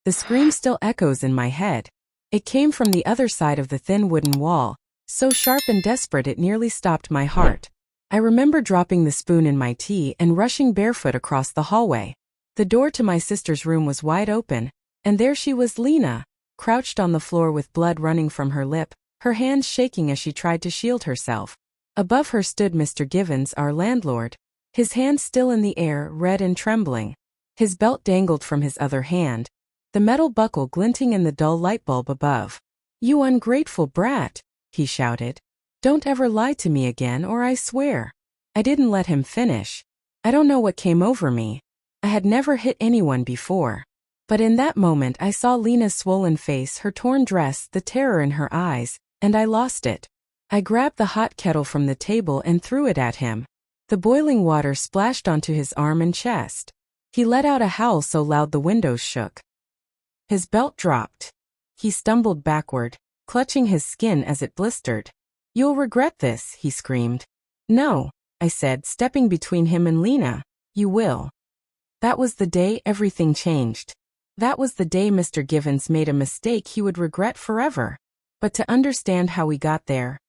The scream still echoes in my head. It came from the other side of the thin wooden wall, so sharp and desperate it nearly stopped my heart. I remember dropping the spoon in my tea and rushing barefoot across the hallway. The door to my sister's room was wide open, and there she was, Lena, crouched on the floor with blood running from her lip, her hands shaking as she tried to shield herself. Above her stood Mr. Givens, our landlord, his hand still in the air, red and trembling. His belt dangled from his other hand, the metal buckle glinting in the dull light bulb above. "You ungrateful brat," he shouted. "Don't ever lie to me again, or I swear." I didn't let him finish. I don't know what came over me. I had never hit anyone before. But in that moment I saw Lena's swollen face, her torn dress, the terror in her eyes, and I lost it. I grabbed the hot kettle from the table and threw it at him. The boiling water splashed onto his arm and chest. He let out a howl so loud the windows shook. His belt dropped. He stumbled backward, clutching his skin as it blistered. "You'll regret this," he screamed. "No," I said, stepping between him and Lena. "You will." That was the day everything changed. That was the day Mr. Givens made a mistake he would regret forever. But to understand how we got there,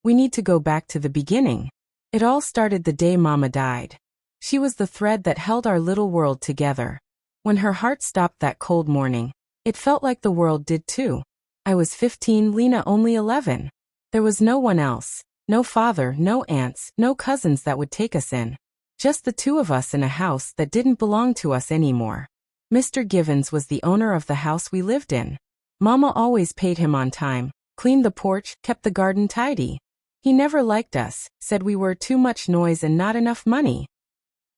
we need to go back to the beginning. It all started the day Mama died. She was the thread that held our little world together. When her heart stopped that cold morning, it felt like the world did too. I was 15, Lena only 11. There was no one else, no father, no aunts, no cousins that would take us in. Just the two of us in a house that didn't belong to us anymore. Mr. Givens was the owner of the house we lived in. Mama always paid him on time, cleaned the porch, kept the garden tidy. He never liked us, said we were too much noise and not enough money.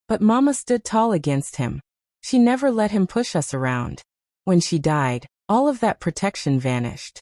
But Mama stood tall against him. She never let him push us around. When she died, all of that protection vanished.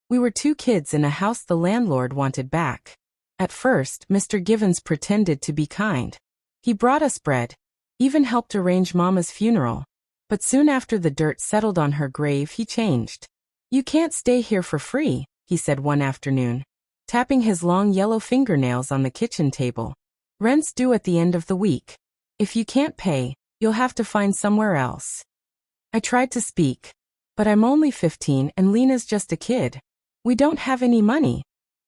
We were two kids in a house the landlord wanted back. At first, Mr. Givens pretended to be kind. He brought us bread, even helped arrange Mama's funeral. But soon after the dirt settled on her grave, he changed. "You can't stay here for free," he said one afternoon, tapping his long yellow fingernails on the kitchen table. "Rent's due at the end of the week. If you can't pay, you'll have to find somewhere else." I tried to speak. "But I'm only 15 and Lena's just a kid. We don't have any money."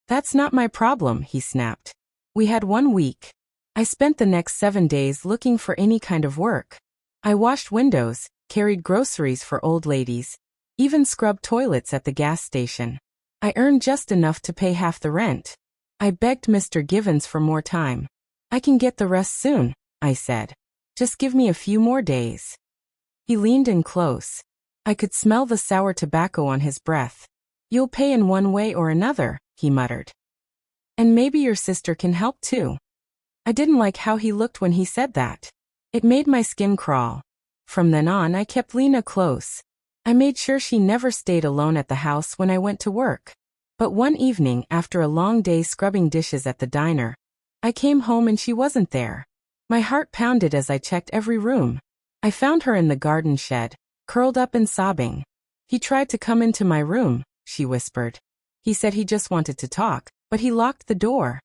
"That's not my problem," he snapped. We had 1 week. I spent the next 7 days looking for any kind of work. I washed windows, carried groceries for old ladies, even scrubbed toilets at the gas station. I earned just enough to pay half the rent. I begged Mr. Givens for more time. "I can get the rest soon," I said. "Just give me a few more days." He leaned in close. I could smell the sour tobacco on his breath. "You'll pay in one way or another," he muttered. "And maybe your sister can help too." I didn't like how he looked when he said that. It made my skin crawl. From then on, I kept Lena close. I made sure she never stayed alone at the house when I went to work. But one evening, after a long day scrubbing dishes at the diner, I came home and she wasn't there. My heart pounded as I checked every room. I found her in the garden shed, curled up and sobbing. "He tried to come into my room," she whispered. "He said he just wanted to talk, but he locked the door."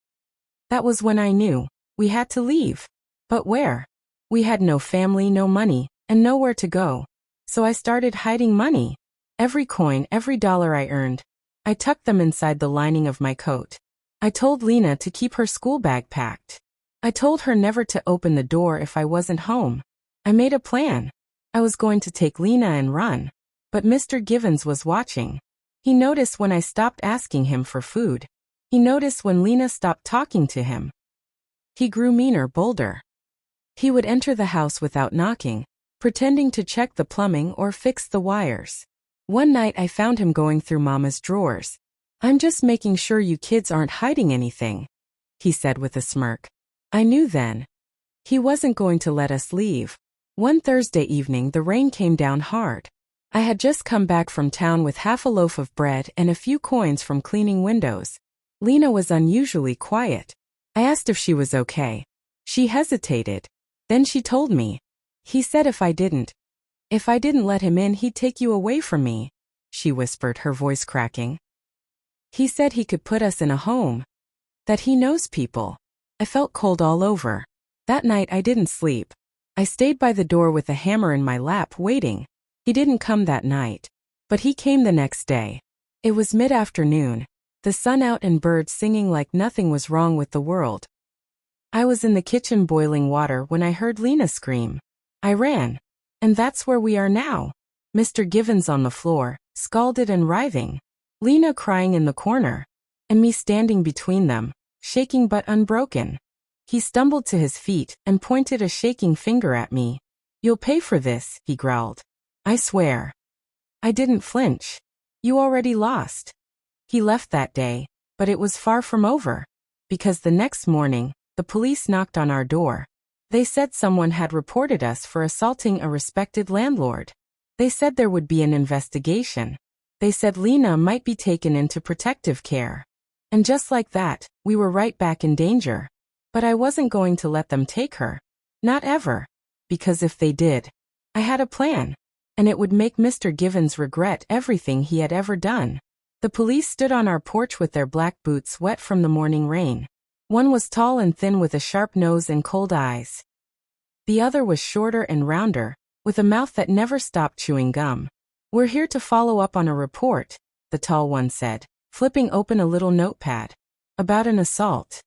That was when I knew. We had to leave. But where? We had no family, no money, and nowhere to go. So I started hiding money. Every coin, every dollar I earned, I tucked them inside the lining of my coat. I told Lena to keep her school bag packed. I told her never to open the door if I wasn't home. I made a plan. I was going to take Lena and run. But Mr. Givens was watching. He noticed when I stopped asking him for food. He noticed when Lena stopped talking to him. He grew meaner, bolder. He would enter the house without knocking, pretending to check the plumbing or fix the wires. One night I found him going through Mama's drawers. "I'm just making sure you kids aren't hiding anything," he said with a smirk. I knew then. He wasn't going to let us leave. One Thursday evening the rain came down hard. I had just come back from town with half a loaf of bread and a few coins from cleaning windows. Lena was unusually quiet. I asked if she was okay. She hesitated. Then she told me. "He said if I didn't let him in, he'd take you away from me," she whispered, her voice cracking. "He said he could put us in a home. That he knows people." I felt cold all over. That night I didn't sleep. I stayed by the door with a hammer in my lap, waiting. He didn't come that night, but he came the next day. It was mid-afternoon, the sun out and birds singing like nothing was wrong with the world. I was in the kitchen boiling water when I heard Lena scream. I ran. And that's where we are now. Mr. Givens on the floor, scalded and writhing. Lena crying in the corner. And me standing between them, shaking but unbroken. He stumbled to his feet and pointed a shaking finger at me. "You'll pay for this," he growled. "I swear." I didn't flinch. "You already lost." He left that day, but it was far from over. Because the next morning, the police knocked on our door. They said someone had reported us for assaulting a respected landlord. They said there would be an investigation. They said Lena might be taken into protective care. And just like that, we were right back in danger. But I wasn't going to let them take her. Not ever. Because if they did, I had a plan. And it would make Mr. Givens regret everything he had ever done. The police stood on our porch with their black boots wet from the morning rain. One was tall and thin with a sharp nose and cold eyes. The other was shorter and rounder, with a mouth that never stopped chewing gum. "We're here to follow up on a report," the tall one said, flipping open a little notepad. "About an assault."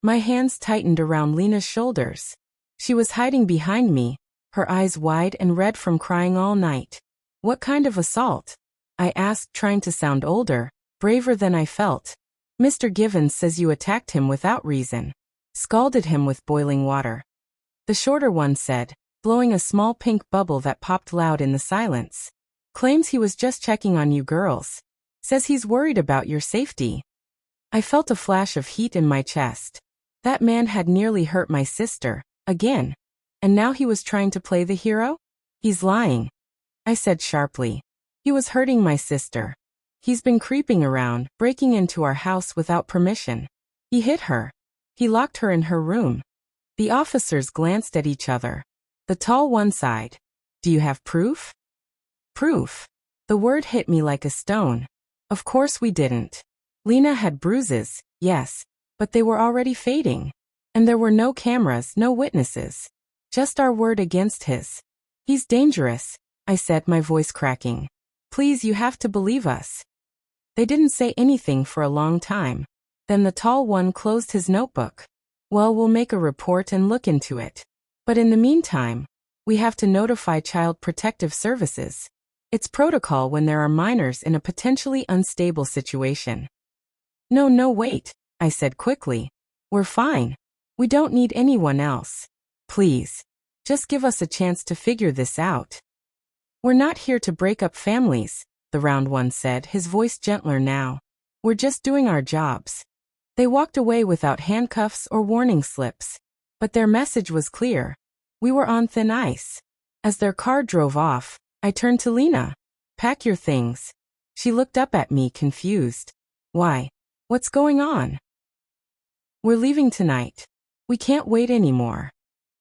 My hands tightened around Lena's shoulders. She was hiding behind me, her eyes wide and red from crying all night. "What kind of assault?" I asked, trying to sound older, braver than I felt. "Mr. Givens says you attacked him without reason. Scalded him with boiling water." The shorter one said, blowing a small pink bubble that popped loud in the silence. "Claims he was just checking on you girls. Says he's worried about your safety." I felt a flash of heat in my chest. That man had nearly hurt my sister, again. And now he was trying to play the hero? "He's lying," I said sharply. "He was hurting my sister. He's been creeping around, breaking into our house without permission. He hit her. He locked her in her room." The officers glanced at each other. The tall one sighed. "Do you have proof?" Proof. The word hit me like a stone. Of course we didn't. Lena had bruises, yes, but they were already fading. And there were no cameras, no witnesses. Just our word against his. "He's dangerous," I said, my voice cracking. "Please, you have to believe us." They didn't say anything for a long time. Then the tall one closed his notebook. "Well, we'll make a report and look into it. But in the meantime, we have to notify Child Protective Services. It's protocol when there are minors in a potentially unstable situation." No, wait," I said quickly. "We're fine. We don't need anyone else. Please. Just give us a chance to figure this out." "We're not here to break up families," the round one said, his voice gentler now. "We're just doing our jobs." They walked away without handcuffs or warning slips. But their message was clear. We were on thin ice. As their car drove off, I turned to Lena. "Pack your things." She looked up at me, confused. "Why? What's going on?" "We're leaving tonight. We can't wait anymore."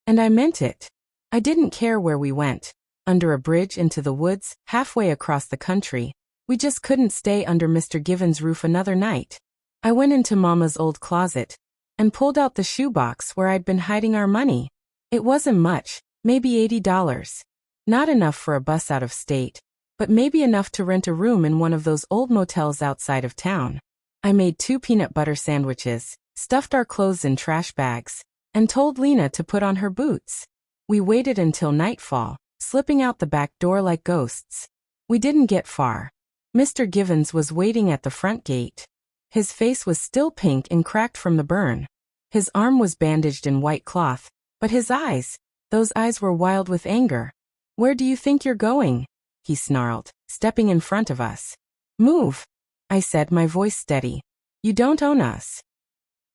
And I meant it. I didn't care where we went. Under a bridge, into the woods, halfway across the country. We just couldn't stay under Mr. Givens' roof another night. I went into Mama's old closet and pulled out the shoebox where I'd been hiding our money. It wasn't much, maybe $80. Not enough for a bus out of state, but maybe enough to rent a room in one of those old motels outside of town. I made 2 peanut butter sandwiches, stuffed our clothes in trash bags, and told Lena to put on her boots. We waited until nightfall, slipping out the back door like ghosts. We didn't get far. Mr. Givens was waiting at the front gate. His face was still pink and cracked from the burn. His arm was bandaged in white cloth, but his eyes, those eyes were wild with anger. "Where do you think you're going?" he snarled, stepping in front of us. "Move," I said, my voice steady. "You don't own us."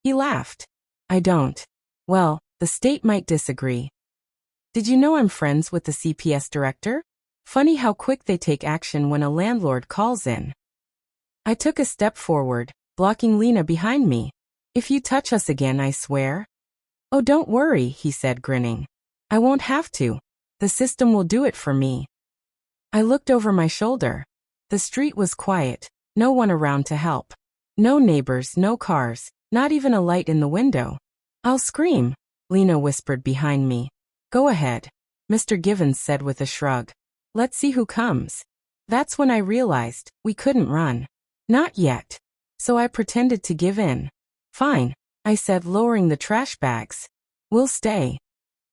He laughed. "I don't. Well, the state might disagree. Did you know I'm friends with the CPS director? Funny how quick they take action when a landlord calls in." I took a step forward, blocking Lena behind me. "If you touch us again, I swear." "Oh, don't worry," he said, grinning. "I won't have to. The system will do it for me." I looked over my shoulder. The street was quiet, no one around to help. No neighbors, no cars, not even a light in the window. "I'll scream," Lena whispered behind me. "Go ahead," Mr. Givens said with a shrug. Let's see who comes. That's when I realized we couldn't run. Not yet. So I pretended to give in. Fine, I said, lowering the trash bags. We'll stay.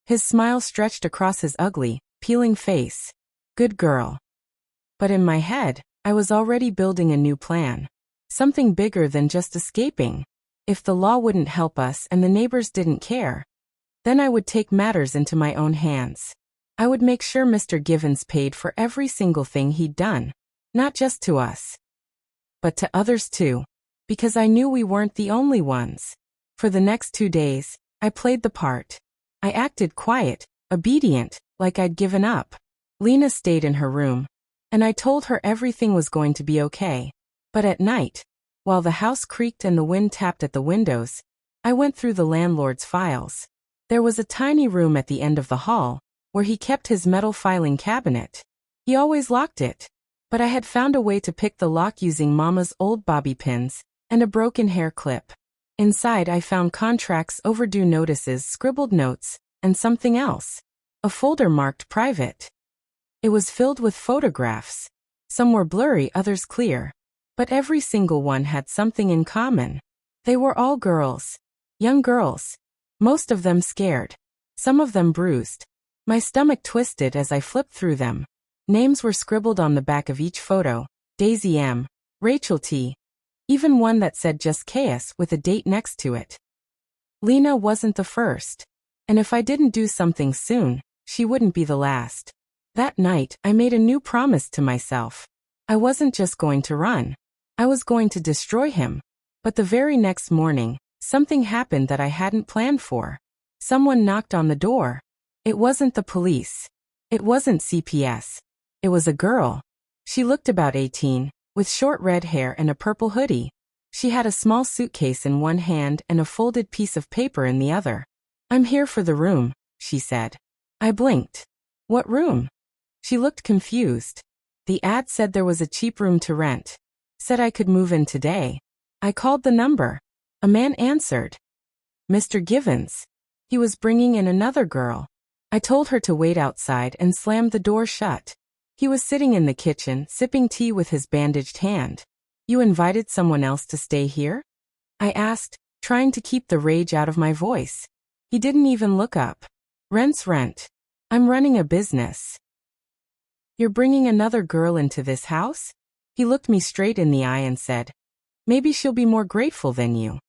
His smile stretched across his ugly, peeling face. Good girl. But in my head, I was already building a new plan. Something bigger than just escaping. If the law wouldn't help us and the neighbors didn't care, then I would take matters into my own hands. I would make sure Mr. Givens paid for every single thing he'd done. Not just to us, but to others too. Because I knew we weren't the only ones. For the next 2 days, I played the part. I acted quiet, obedient, like I'd given up. Lena stayed in her room, and I told her everything was going to be okay. But at night, while the house creaked and the wind tapped at the windows, I went through the landlord's files. There was a tiny room at the end of the hall, where he kept his metal filing cabinet. He always locked it, but I had found a way to pick the lock using Mama's old bobby pins and a broken hair clip. Inside I found contracts, overdue notices, scribbled notes, and something else. A folder marked private. It was filled with photographs. Some were blurry, others clear. But every single one had something in common. They were all girls. Young girls. Most of them scared. Some of them bruised. My stomach twisted as I flipped through them. Names were scribbled on the back of each photo. Daisy M. Rachel T. Even one that said just Chaos with a date next to it. Lena wasn't the first. And if I didn't do something soon, she wouldn't be the last. That night, I made a new promise to myself. I wasn't just going to run. I was going to destroy him. But the very next morning, something happened that I hadn't planned for. Someone knocked on the door. It wasn't the police. It wasn't CPS. It was a girl. She looked about 18, with short red hair and a purple hoodie. She had a small suitcase in one hand and a folded piece of paper in the other. "I'm here for the room," she said. I blinked. "What room?" She looked confused. "The ad said there was a cheap room to rent. Said I could move in today." I called the number. A man answered. Mr. Givens. He was bringing in another girl. I told her to wait outside and slammed the door shut. He was sitting in the kitchen, sipping tea with his bandaged hand. "You invited someone else to stay here?" I asked, trying to keep the rage out of my voice. He didn't even look up. "Rent's rent. I'm running a business." "You're bringing another girl into this house?" He looked me straight in the eye and said, "Maybe she'll be more grateful than you."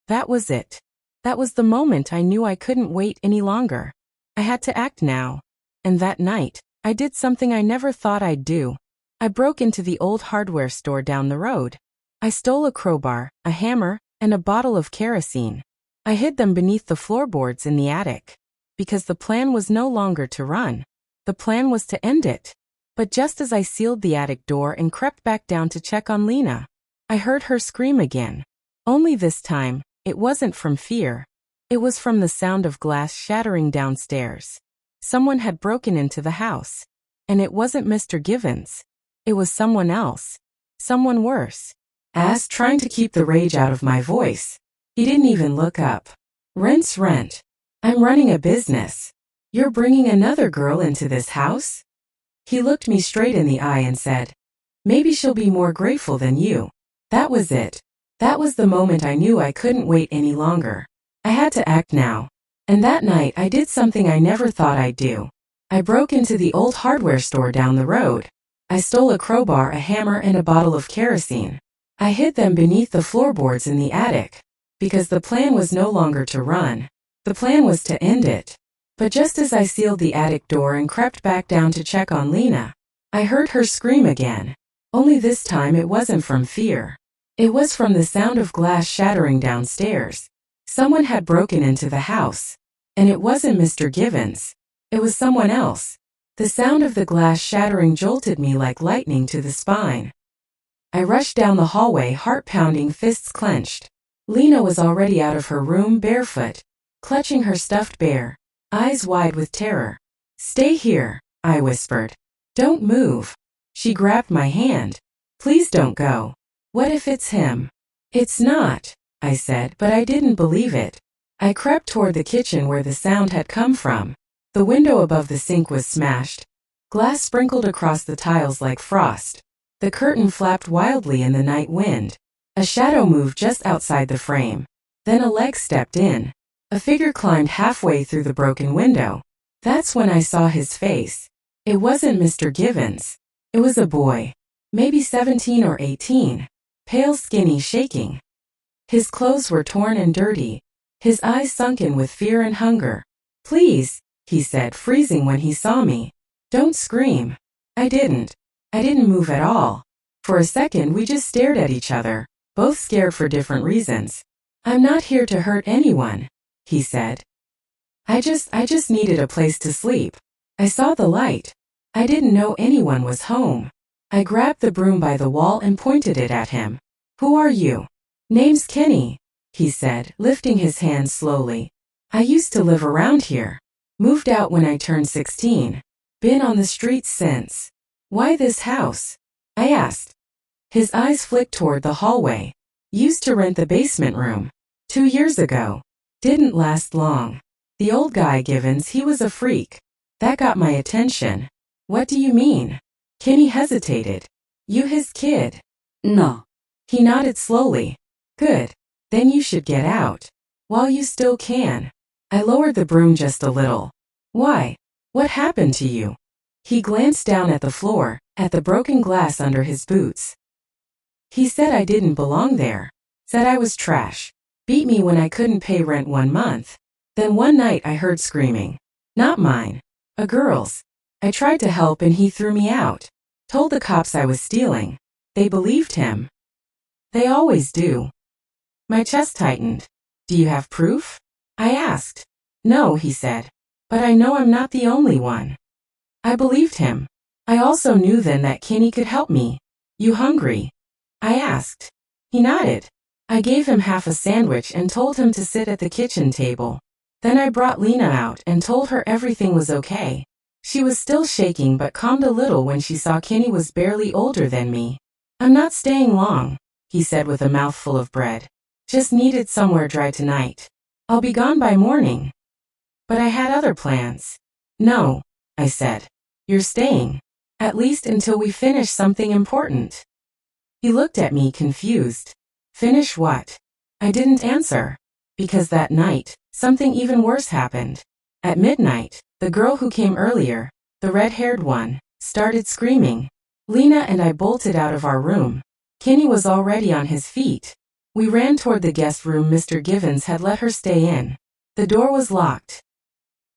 That was it. That was the moment I knew I couldn't wait any longer. I had to act now. And that night, I did something I never thought I'd do. I broke into the old hardware store down the road. I stole a crowbar, a hammer, and a bottle of kerosene. I hid them beneath the floorboards in the attic. Because the plan was no longer to run. The plan was to end it. But just as I sealed the attic door and crept back down to check on Lena, I heard her scream again. Only this time, it wasn't from fear. It was from the sound of glass shattering downstairs. Someone had broken into the house. And it wasn't Mr. Givens. It was someone else. Someone worse. As trying to keep the rage out of my voice, he didn't even look up. "Rent's rent. I'm running a business. You're bringing another girl into this house?" He looked me straight in the eye and said, "Maybe she'll be more grateful than you." That was it. That was the moment I knew I couldn't wait any longer. I had to act now. And that night I did something I never thought I'd do. I broke into the old hardware store down the road. I stole a crowbar, a hammer, and a bottle of kerosene. I hid them beneath the floorboards in the attic. Because the plan was no longer to run. The plan was to end it. But just as I sealed the attic door and crept back down to check on Lena, I heard her scream again. Only this time it wasn't from fear. It was from the sound of glass shattering downstairs. Someone had broken into the house. And it wasn't Mr. Givens. It was someone else. The sound of the glass shattering jolted me like lightning to the spine. I rushed down the hallway, heart pounding, fists clenched. Lena was already out of her room, barefoot, clutching her stuffed bear, eyes wide with terror. "Stay here," I whispered. "Don't move." She grabbed my hand. "Please don't go. What if it's him?" "It's not," I said, but I didn't believe it. I crept toward the kitchen where the sound had come from. The window above the sink was smashed. Glass sprinkled across the tiles like frost. The curtain flapped wildly in the night wind. A shadow moved just outside the frame. Then a leg stepped in. A figure climbed halfway through the broken window. That's when I saw his face. It wasn't Mr. Givens. It was a boy. Maybe 17 or 18. Pale, skinny, shaking. His clothes were torn and dirty. His eyes sunken with fear and hunger. "Please," he said, freezing when he saw me. "Don't scream." I didn't. I didn't move at all. For a second we just stared at each other, both scared for different reasons. "I'm not here to hurt anyone," he said. I just needed a place to sleep. I saw the light. I didn't know anyone was home. I grabbed the broom by the wall and pointed it at him. "Who are you?" "Name's Kenny," he said, lifting his hands slowly. "I used to live around here. Moved out when I turned 16. Been on the streets since." "Why this house?" I asked. His eyes flicked toward the hallway. "Used to rent the basement room. 2 years ago. Didn't last long. The old guy Givens, he was a freak. That got my attention." "What do you mean?" Kenny hesitated. "You his kid?" No. He nodded slowly. "Good. Then you should get out. While you still can." I lowered the broom just a little. "Why? What happened to you?" He glanced down at the floor, at the broken glass under his boots. He said I didn't belong there. Said I was trash. Beat me when I couldn't pay rent 1 month. Then one night I heard screaming. Not mine. A girl's. I tried to help and he threw me out. Told the cops I was stealing. They believed him. They always do. My chest tightened. "Do you have proof?" I asked. "No," he said. "But I know I'm not the only one." I believed him. I also knew then that Kenny could help me. "You hungry?" I asked. He nodded. I gave him half a sandwich and told him to sit at the kitchen table. Then I brought Lena out and told her everything was okay. She was still shaking but calmed a little when she saw Kenny was barely older than me. "I'm not staying long," he said with a mouthful of bread. "Just needed somewhere dry tonight. I'll be gone by morning." But I had other plans. "No," I said. "You're staying. At least until we finish something important." He looked at me confused. "Finish what?" I didn't answer. Because that night, something even worse happened. At midnight, the girl who came earlier, the red-haired one, started screaming. Lena and I bolted out of our room. Kenny was already on his feet. We ran toward the guest room Mr. Givens had let her stay in. The door was locked.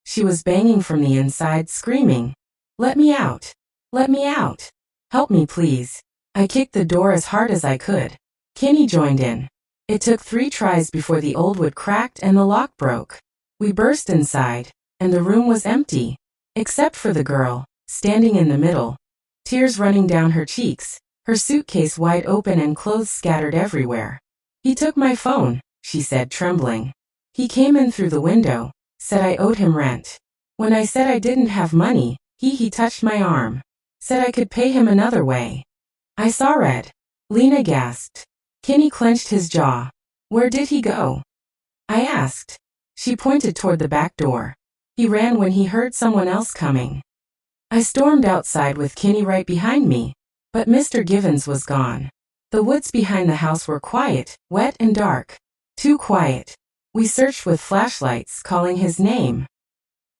She was banging from the inside, screaming, "Let me out! Let me out! Help me, please!" I kicked the door as hard as I could. Kenny joined in. It took 3 tries before the old wood cracked and the lock broke. We burst inside, and the room was empty, except for the girl, standing in the middle, tears running down her cheeks, her suitcase wide open and clothes scattered everywhere. "He took my phone," she said, trembling. "He came in through the window, said I owed him rent. When I said I didn't have money, he touched my arm, said I could pay him another way." I saw red. Lena gasped. Kenny clenched his jaw. "Where did he go?" I asked. She pointed toward the back door. "He ran when he heard someone else coming." I stormed outside with Kenny right behind me, but Mr. Givens was gone. The woods behind the house were quiet, wet and dark. Too quiet. We searched with flashlights, calling his name.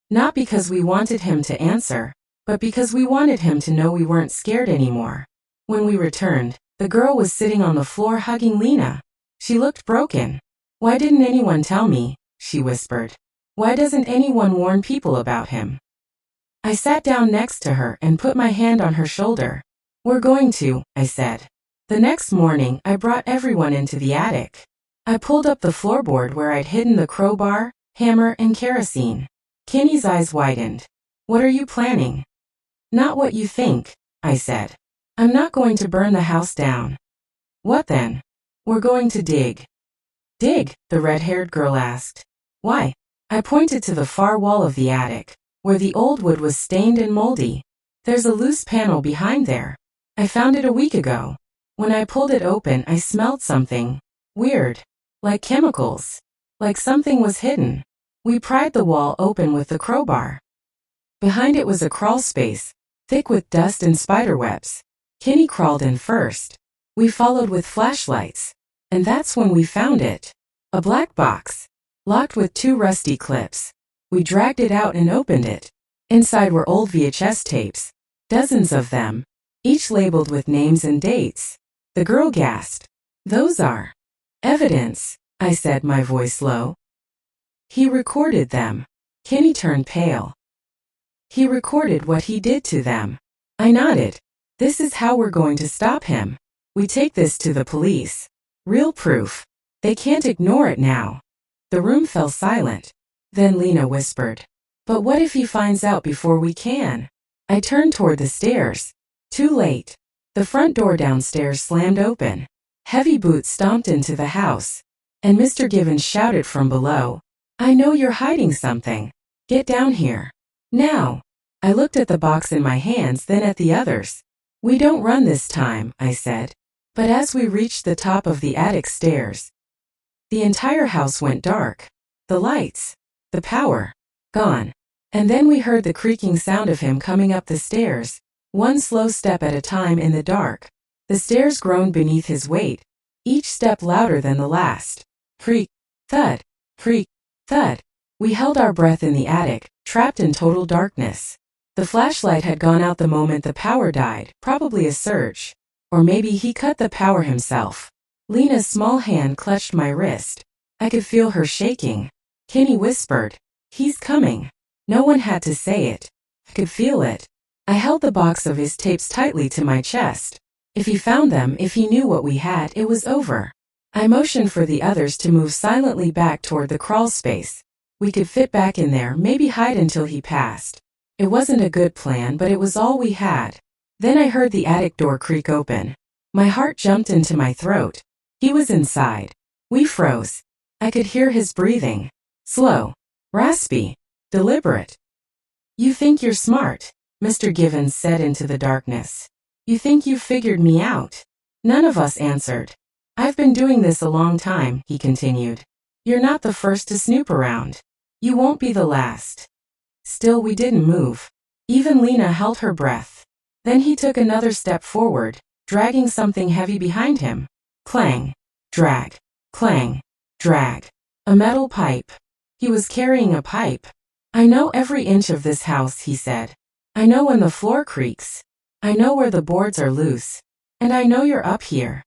Not because we wanted him to answer, but because we wanted him to know we weren't scared anymore. When we returned, the girl was sitting on the floor hugging Lena. She looked broken. "Why didn't anyone tell me?" she whispered. "Why doesn't anyone warn people about him?" I sat down next to her and put my hand on her shoulder. "We're going to," I said. The next morning, I brought everyone into the attic. I pulled up the floorboard where I'd hidden the crowbar, hammer, and kerosene. Kenny's eyes widened. "What are you planning?" "Not what you think," I said. "I'm not going to burn the house down." "What then?" "We're going to dig." "Dig?" the red-haired girl asked. "Why?" I pointed to the far wall of the attic, where the old wood was stained and moldy. "There's a loose panel behind there. I found it a week ago. When I pulled it open, I smelled something weird, like chemicals, like something was hidden." We pried the wall open with the crowbar. Behind it was a crawl space, thick with dust and spiderwebs. Kenny crawled in first. We followed with flashlights. And that's when we found it. A black box, locked with 2 rusty clips. We dragged it out and opened it. Inside were old VHS tapes, dozens of them, each labeled with names and dates. The girl gasped. "Those are evidence," I said, my voice low. "He recorded them." Kenny turned pale. "He recorded what he did to them." I nodded. "This is how we're going to stop him. We take this to the police. Real proof. They can't ignore it now." The room fell silent. Then Lena whispered, "But what if he finds out before we can?" I turned toward the stairs. Too late. The front door downstairs slammed open. Heavy boots stomped into the house. And Mr. Givens shouted from below, "I know you're hiding something. Get down here. Now." I looked at the box in my hands, then at the others. "We don't run this time," I said. But as we reached the top of the attic stairs, the entire house went dark. The lights, the power, gone. And then we heard the creaking sound of him coming up the stairs, one slow step at a time in the dark. The stairs groaned beneath his weight, each step louder than the last. Creak, thud, creak, thud. We held our breath in the attic, trapped in total darkness. The flashlight had gone out the moment the power died, probably a surge. Or maybe he cut the power himself. Lena's small hand clutched my wrist. I could feel her shaking. Kenny whispered, "He's coming." No one had to say it. I could feel it. I held the box of his tapes tightly to my chest. If he found them, if he knew what we had, it was over. I motioned for the others to move silently back toward the crawl space. We could fit back in there, maybe hide until he passed. It wasn't a good plan, but it was all we had. Then I heard the attic door creak open. My heart jumped into my throat. He was inside. We froze. I could hear his breathing. Slow, raspy, deliberate. "You think you're smart," Mr. Givens said into the darkness. "You think you figured me out." None of us answered. "I've been doing this a long time," he continued. "You're not the first to snoop around. You won't be the last." Still we didn't move. Even Lena held her breath. Then he took another step forward, dragging something heavy behind him. Clang, drag, clang, drag. A metal pipe. He was carrying a pipe. "I know every inch of this house," he said. "I know when the floor creaks. I know where the boards are loose. And I know you're up here."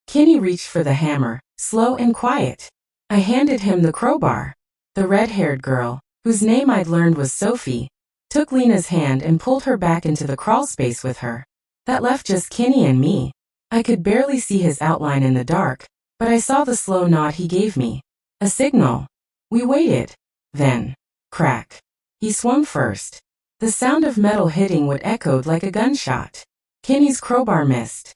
Kenny reached for the hammer, slow and quiet. I handed him the crowbar. The red-haired girl, whose name I'd learned was Sophie, took Lena's hand and pulled her back into the crawl space with her. That left just Kenny and me. I could barely see his outline in the dark, but I saw the slow nod he gave me. A signal. We waited. Then, crack. He swung first. The sound of metal hitting would echoed like a gunshot. Kenny's crowbar missed.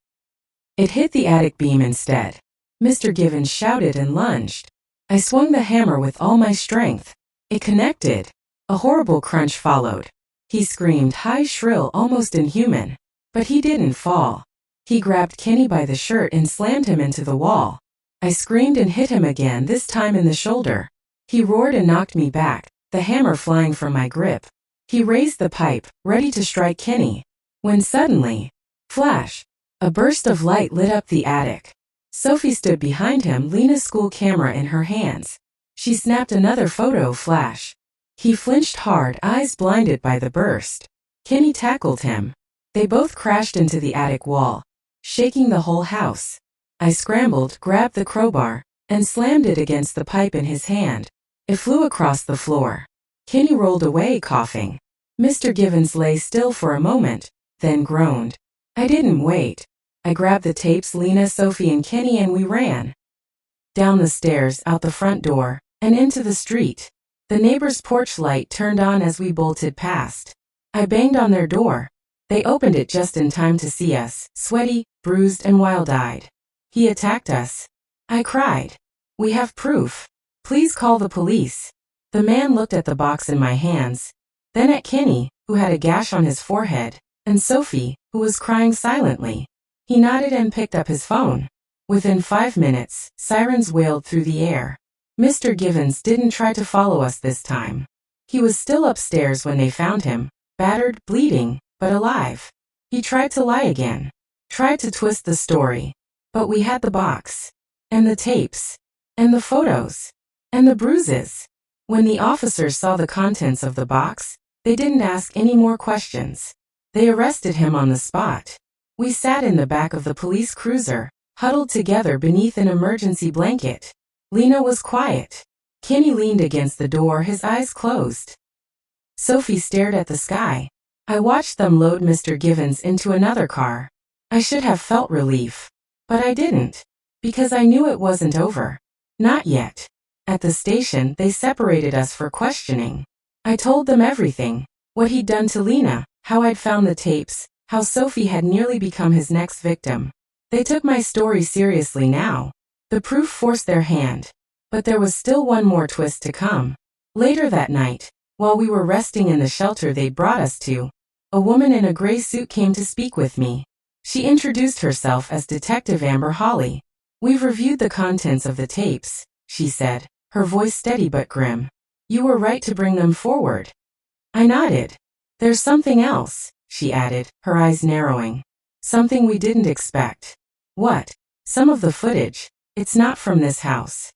It hit the attic beam instead. Mr. Givens shouted and lunged. I swung the hammer with all my strength. It connected. A horrible crunch followed. He screamed high, shrill, almost inhuman. But he didn't fall. He grabbed Kenny by the shirt and slammed him into the wall. I screamed and hit him again, this time in the shoulder. He roared and knocked me back, the hammer flying from my grip. He raised the pipe, ready to strike Kenny, when suddenly, flash, a burst of light lit up the attic. Sophie stood behind him, Lena's school camera in her hands. She snapped another photo flash. He flinched hard, eyes blinded by the burst. Kenny tackled him. They both crashed into the attic wall, shaking the whole house. I scrambled, grabbed the crowbar, and slammed it against the pipe in his hand. It flew across the floor. Kenny rolled away, coughing. Mr. Givens lay still for a moment, then groaned. I didn't wait. I grabbed the tapes, Lena, Sophie, and Kenny, and we ran. Down the stairs, out the front door, and into the street. The neighbor's porch light turned on as we bolted past. I banged on their door. They opened it just in time to see us, sweaty, bruised, and wild-eyed. He attacked us. I cried. "We have proof. Please call the police." The man looked at the box in my hands, then at Kenny, who had a gash on his forehead, and Sophie, who was crying silently. He nodded and picked up his phone. Within 5 minutes, sirens wailed through the air. Mr. Givens didn't try to follow us this time. He was still upstairs when they found him, battered, bleeding, but alive. He tried to lie again, tried to twist the story. But we had the box, and the tapes, and the photos, and the bruises. When the officers saw the contents of the box, they didn't ask any more questions. They arrested him on the spot. We sat in the back of the police cruiser, huddled together beneath an emergency blanket. Lena was quiet. Kenny leaned against the door, his eyes closed. Sophie stared at the sky. I watched them load Mr. Givens into another car. I should have felt relief. But I didn't. Because I knew it wasn't over. Not yet. At the station, they separated us for questioning. I told them everything. What he'd done to Lena, how I'd found the tapes, how Sophie had nearly become his next victim. They took my story seriously now. The proof forced their hand. But there was still one more twist to come. Later that night, while we were resting in the shelter they brought us to, a woman in a gray suit came to speak with me. She introduced herself as Detective Amber Holly. "We've reviewed the contents of the tapes," she said, her voice steady but grim. "You were right to bring them forward." I nodded. "There's something else," she added, her eyes narrowing. "Something we didn't expect." "What?" "Some of the footage. It's not from this house."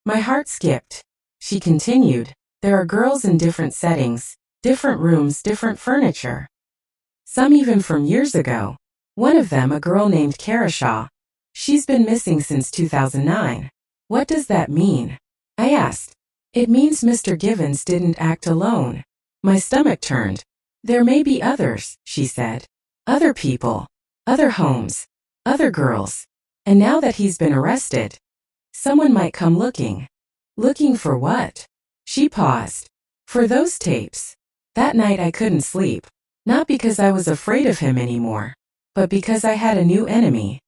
My heart skipped. She continued, "There are girls in different settings, different rooms, different furniture. Some even from years ago. One of them a girl named Kara Shaw. She's been missing since 2009. What does that mean?" I asked. "It means Mr. Givens didn't act alone." My stomach turned. "There may be others," she said. "Other people, other homes, other girls. And now that he's been arrested, someone might come looking." "Looking for what?" She paused. "For those tapes." That night I couldn't sleep. Not because I was afraid of him anymore, but because I had a new enemy.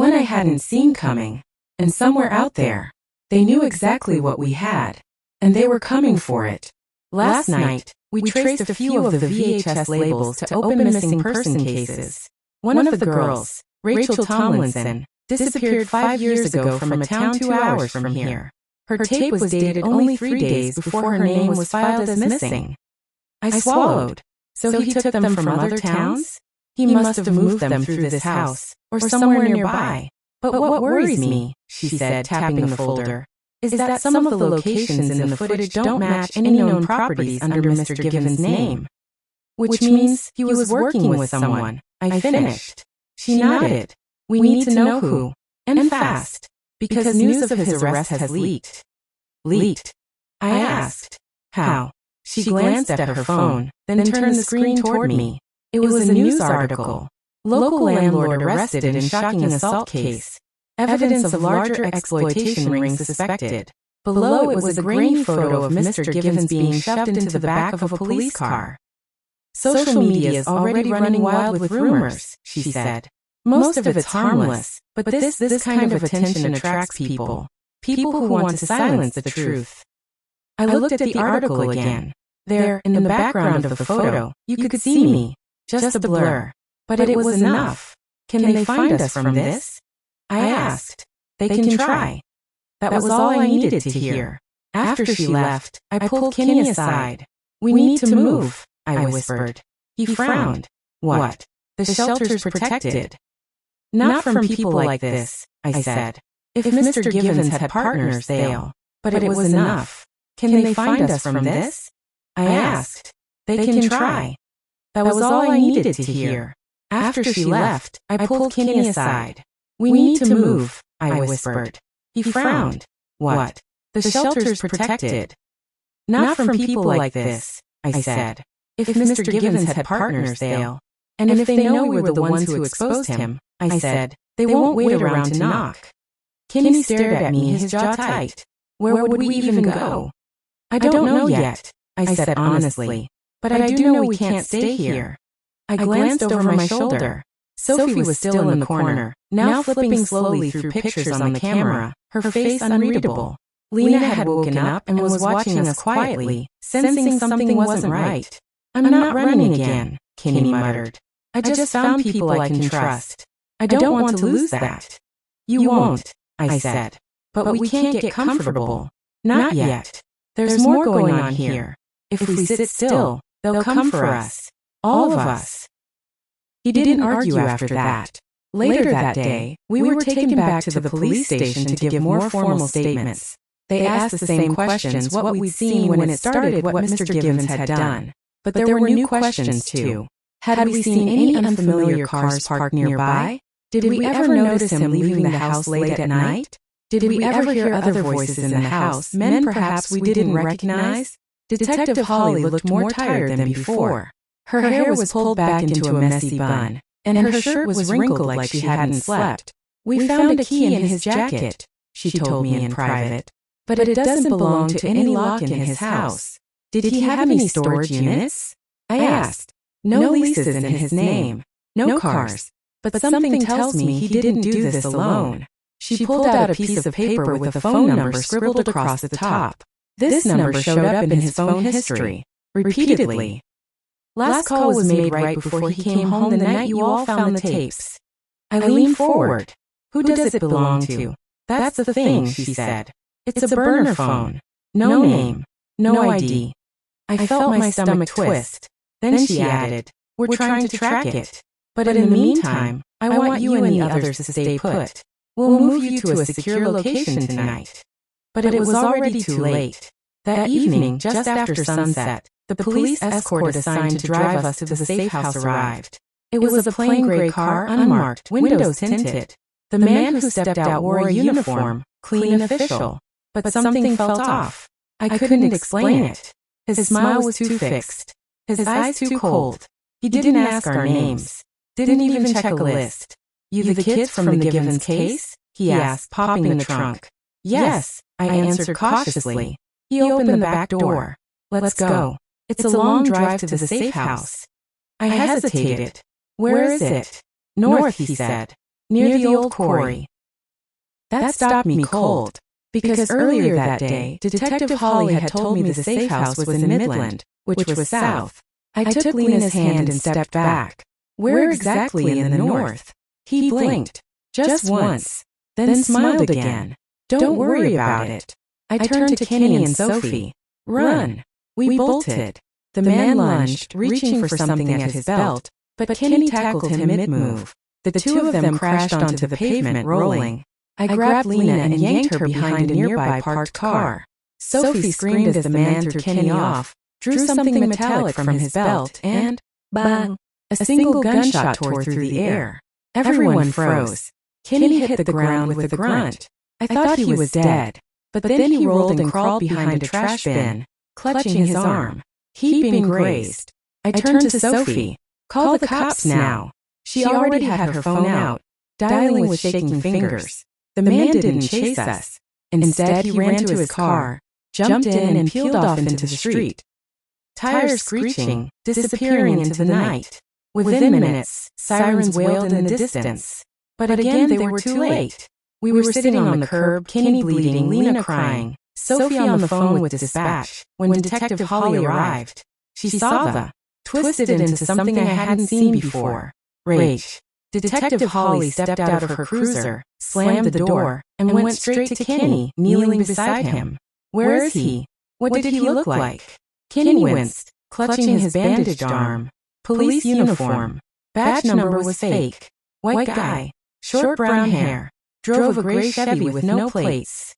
One I hadn't seen coming. And somewhere out there, they knew exactly what we had. And they were coming for it. Last night, we traced a few of the VHS labels to open missing person cases. One of the girls, Rachel Tomlinson, disappeared 5 years ago from a town 2 hours from here. Her tape was dated only 3 days before her name was filed as missing. I swallowed. So he took them from other towns? He must have moved them through this house, or somewhere nearby. But what worries me, she said, tapping the folder, is that some of the locations in the footage don't match any known properties under Mr. Givens' name. Which means he was working with someone. I finished. She nodded. "We need to know who. And fast. Because news of his arrest has leaked." "Leaked?" I asked. "How?" She glanced at her phone, then turned the screen toward me. It was a news article. "Local landlord arrested in shocking assault case. Evidence of larger exploitation ring suspected." Below it was a grainy photo of Mr. Givens being shoved into the back of a police car. "Social media is already running wild with rumors," she said. "Most of it's harmless, but this kind of attention attracts people. People who want to silence the truth." I looked at the article again. There, in the background of the photo, you could see me. Just a blur. But it was enough. "Can they find us from this?" I asked. "They can try." That was all I needed to hear. After she left, I pulled Kenny aside. "We need to move," I whispered. He frowned. "What? The shelter's protected." "Not from people like this," I said. "If Mr. Givens had partners, they'll." But it was enough. "Can they find us from this?" I asked. "They can try." That was all I needed to hear. After she left, I pulled Kenny aside. "We need to move," I whispered. He frowned. "What? The shelter's protected." "Not from people like this," I said. "If Mr. Givens had partners, they'll." "And if they know we were the ones who exposed him," I said, "they won't wait around to knock." Kenny stared at me, his jaw tight. "Where would we even go?" "I don't know yet," I said honestly. "But I do know we can't stay here." I glanced over my shoulder. Sophie was still in the corner, now flipping slowly through pictures on the camera, her face unreadable. Lena had woken up and was watching us quietly, sensing something wasn't right. "I'm not running again," Kenny muttered. "I just found people I can trust. I don't want to lose that." "You won't," I said. "But we can't get comfortable. Not yet. There's more going on here. If we sit still, they'll come for us. All of us." He didn't argue after that. Later that day, we were taken back to the police station to give more formal statements. They asked the same questions, what we'd seen when it started, what Mr. Givens had done. But there were new questions too. Had we seen any unfamiliar cars parked nearby? Did we ever notice him leaving the house late at night? Did we ever hear other voices in the house, men perhaps we didn't recognize? Detective Holly looked more tired than before. Her hair was pulled back into a messy bun, and her shirt was wrinkled like she hadn't slept. We found a key in his jacket, she told me in private. But it doesn't belong to any lock in his house. Did he have any storage units? I asked. No leases in his name. No cars. But something tells me he didn't do this alone. She pulled out a piece of paper with a phone number scribbled across the top. This number showed up in his phone history, repeatedly. Last call was made right before he came home the night you all found the tapes. I leaned forward. Who does it belong to? That's the thing, she said. It's a burner phone. No name. No ID. I felt my stomach twist. Then she added, we're trying to track it. But in the meantime, I want you and the others to stay put. We'll move you to a secure location tonight. But it was already too late. That evening, just after sunset, the police escort assigned to drive us to the safe house arrived. It was a plain gray car, unmarked, windows tinted. The man who stepped out wore a uniform, clean official. But something felt off. I couldn't explain it. His smile was too fixed. His eyes too cold. He didn't ask our names. Didn't even check a list. You the kids from the Givens case? He asked, popping the trunk. Yes, I answered cautiously. He opened the back door. Let's go. It's a long drive to the safe house. I hesitated. Where is it? North, he said. Near the old quarry. That stopped me cold. Because earlier that day, Detective Holly had told me the safe house was in Midland, which was south. I took Lena's hand and stepped back. Where exactly in the north? He blinked. Just once. Then smiled again. Don't worry about it. I turned to Kenny and Sophie. Run. We bolted. The man lunged, reaching for something at his belt, but Kenny tackled him mid-move. The two of them crashed onto the pavement, rolling. I grabbed Lena and yanked her behind a nearby parked car. Sophie screamed as the man threw Kenny off, drew something metallic from his belt, and, bang! A single gunshot tore through the air. Everyone froze. Kenny hit the ground with a grunt. I thought he was dead, but then he rolled and crawled behind a trash bin, clutching his arm. He'd been grazed. I turned to Sophie. Call the cops now. She already had her phone out, dialing with shaking fingers. The man didn't chase us. Instead, he ran to his car, jumped in and peeled off into the street. Tires screeching, disappearing into the night. Within minutes, sirens wailed in the distance. But again they were too late. We were sitting on the curb, Kenny bleeding, Lena crying, Sophie on the phone with dispatch, when Detective Holly arrived. She saw the twisted into something I hadn't seen before. Rage. Detective Holly stepped out of her cruiser, slammed the door, and went straight to Kenny, kneeling beside him. Where is he? What did he look like? Kenny winced, clutching his bandaged arm. Police uniform. Badge number was fake. White guy. Short brown hair. Drove a gray Chevy with no plates.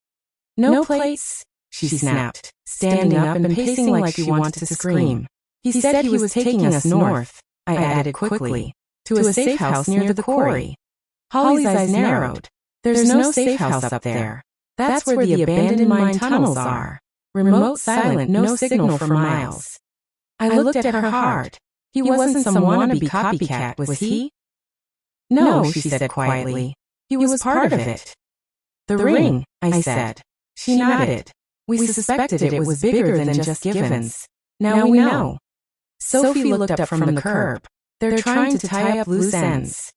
No plates? She snapped, standing up and pacing like she wanted to scream. He said he was taking us north, I added quickly, to a safe house near the quarry. Holly's eyes narrowed. There's no safe house up there. That's where the abandoned mine tunnels are. Remote, silent, no signal for miles. I looked at her hard. He wasn't some wannabe copycat, was he? No, she said quietly. He was part of it. The ring, I said. She nodded. We suspected it was bigger than just Givens. Now we know. Sophie looked up from the curb. They're trying to tie up loose ends.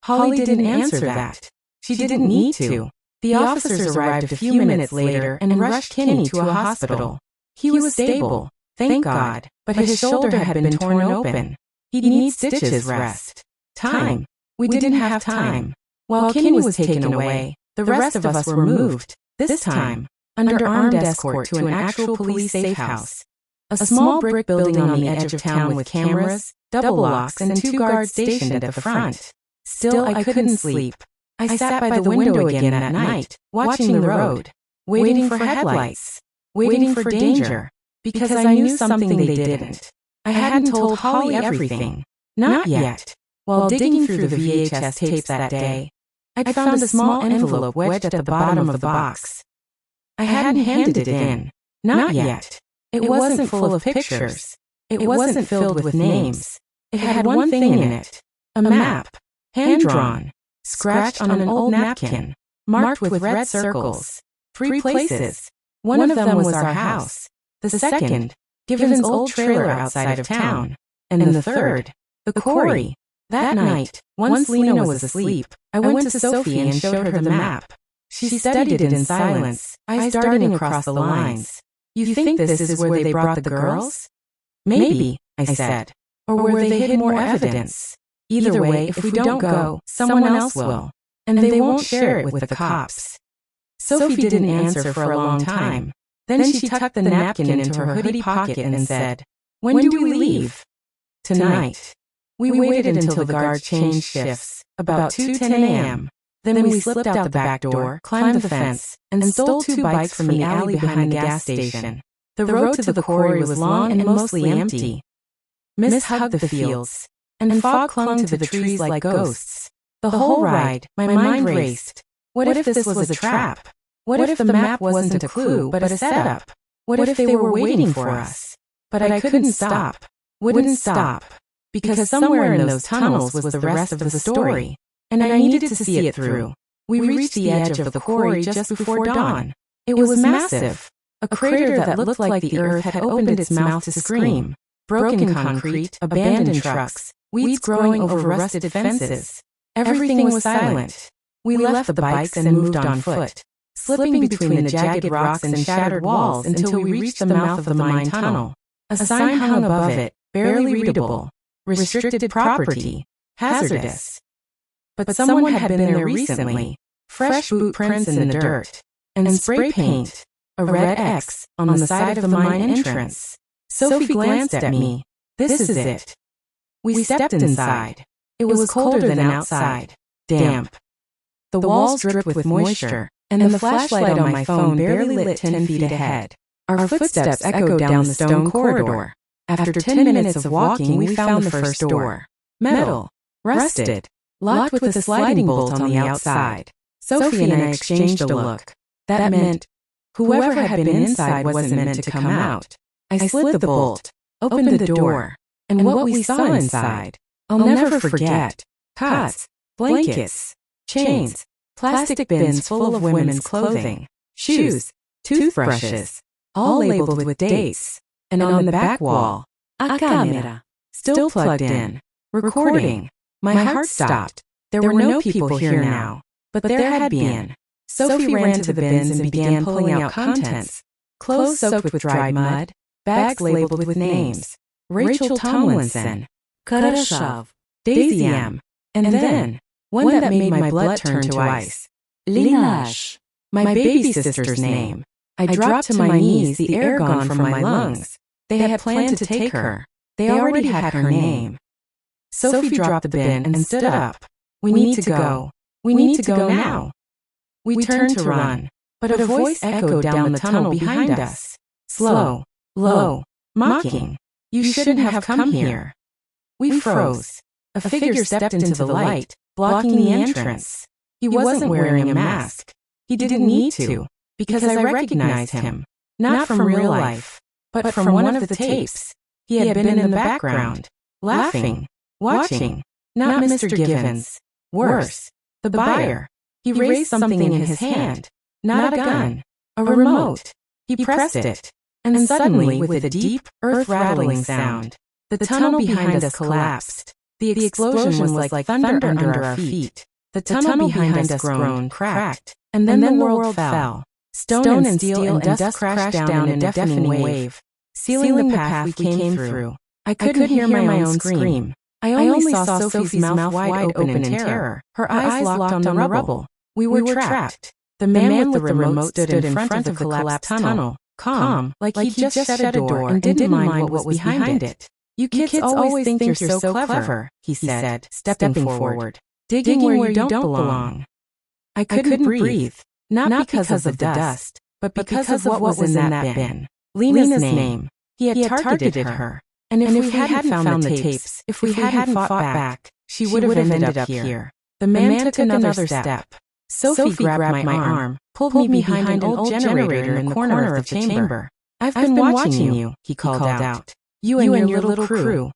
Holly didn't answer that. She didn't need to. The officers arrived a few minutes later and rushed Kenny to a hospital. He was stable, thank God, but his shoulder had been torn open. He'd need stitches, rest. Time. We didn't have time. While Kenny was taken away, the rest of us were moved, this time, under armed escort to an actual police safe house. A small brick building on the edge of town with cameras, double locks, and 2 guards stationed at the front. Still, I couldn't sleep. I sat by the window again that night, watching the road, waiting for headlights, waiting for danger, because I knew something they didn't. I hadn't told Holly everything. Not yet. While digging through the VHS tapes that day, I'd found a small envelope wedged at the bottom of the box. I hadn't handed it in. Not yet. It wasn't full of pictures. It wasn't filled with names. It had one thing in it. A map. Hand-drawn. Scratched on an old napkin. Marked with red circles. 3 places. One of them was our house. The second, Given's old trailer outside of town. And the third, the quarry. That night, once Lena was asleep, I went to Sophie and showed her the map. She studied it in silence, eyes darting across the lines. You think this is where they brought the girls? Maybe, I said. Or where they hid more evidence. Either way, if we don't go, someone else will. And they won't share it with the cops. Sophie didn't answer for a long time. Then she tucked the napkin into her hoodie pocket and said, "When do we leave?" "Tonight." We waited until the guard changed shifts, about 2:10 a.m. Then we slipped out the back door, climbed the fence, and stole 2 bikes from the alley behind the gas station. The road to the quarry was long and mostly empty. Mist hugged the fields, and fog clung to the trees like ghosts. The whole ride, my mind raced. What if this was a trap? What if the map wasn't a clue but a setup? What if they were waiting for us? But I couldn't stop. Wouldn't stop. Because somewhere in those tunnels was the rest of the story. And I needed to see it through. We reached the edge of the quarry just before dawn. It was massive. A crater that looked like the earth had opened its mouth to scream. Broken concrete, abandoned trucks, weeds growing over rusted fences. Everything was silent. We left the bikes and moved on foot, slipping between the jagged rocks and shattered walls until we reached the mouth of the mine tunnel. A sign hung above it, barely readable. Restricted property. Hazardous. But someone had been there recently. Fresh boot prints in the dirt. And spray paint. A red X on the side of the mine entrance. Sophie glanced at me. This is it. We stepped inside. It was colder than outside. Damp. The walls dripped with moisture, and the flashlight on my phone barely lit 10 feet ahead. Our footsteps echoed down the stone corridor. After 10 minutes of walking, we found the first door. Metal. Rusted. Locked with a sliding bolt on the outside. Sophie and I exchanged a look. That meant whoever had been inside wasn't meant to come out. I slid the bolt, opened the door, and what we saw inside, I'll never forget. Cots, blankets, chains, plastic bins full of women's clothing, shoes, toothbrushes, all labeled with dates. And on the back wall, a camera, still plugged in, recording. My heart stopped. There were no people here now, but there had been. Sophie ran to the bins and began pulling out contents. Clothes soaked with dried mud, bags labeled with names. Rachel Tomlinson, Karashov, Daisy M. And then, one that made my blood turn to ice. Linash, my baby sister's name. I dropped to my knees, the air gone from my lungs. They had planned to take her. They already had her name. Sophie dropped the bin and stood up. We need to go. We need to go now. We turned to run, but a voice echoed down the tunnel behind us. Slow, low, mocking. You shouldn't have come here. We froze. A figure stepped into the light, blocking the entrance. He wasn't wearing a mask. He didn't need to, because I recognized him. Not from real life, but from one of the tapes. He had been in the background, laughing, watching. Not Mr. Givens. Worse, the buyer. He raised something in his hand. Not a gun. A remote. He pressed it. And suddenly, with a deep, earth-rattling sound, the tunnel behind us collapsed. The explosion was like thunder under our feet. The tunnel behind us groaned, cracked, and then the world fell. Stone and steel and dust crashed down in a deafening wave, sealing the path we came through. I couldn't hear my own scream. I only saw Sophie's mouth wide open in terror, her eyes locked on the rubble. We were trapped. The man with the remote stood in front of the collapsed tunnel, calm, like he just shut a door and didn't mind what was behind it. You kids always think you're so clever, he said, stepping forward. Digging where you don't belong. I couldn't breathe, not because of the dust, but because of what was in that bin. Lena's name. He had targeted her. And if we hadn't found the tapes, if we hadn't fought back, she would have ended up here. The man took another step. Sophie grabbed my arm, pulled me behind an old generator in the corner of the chamber. I've been watching you, he called out. You and your little crew.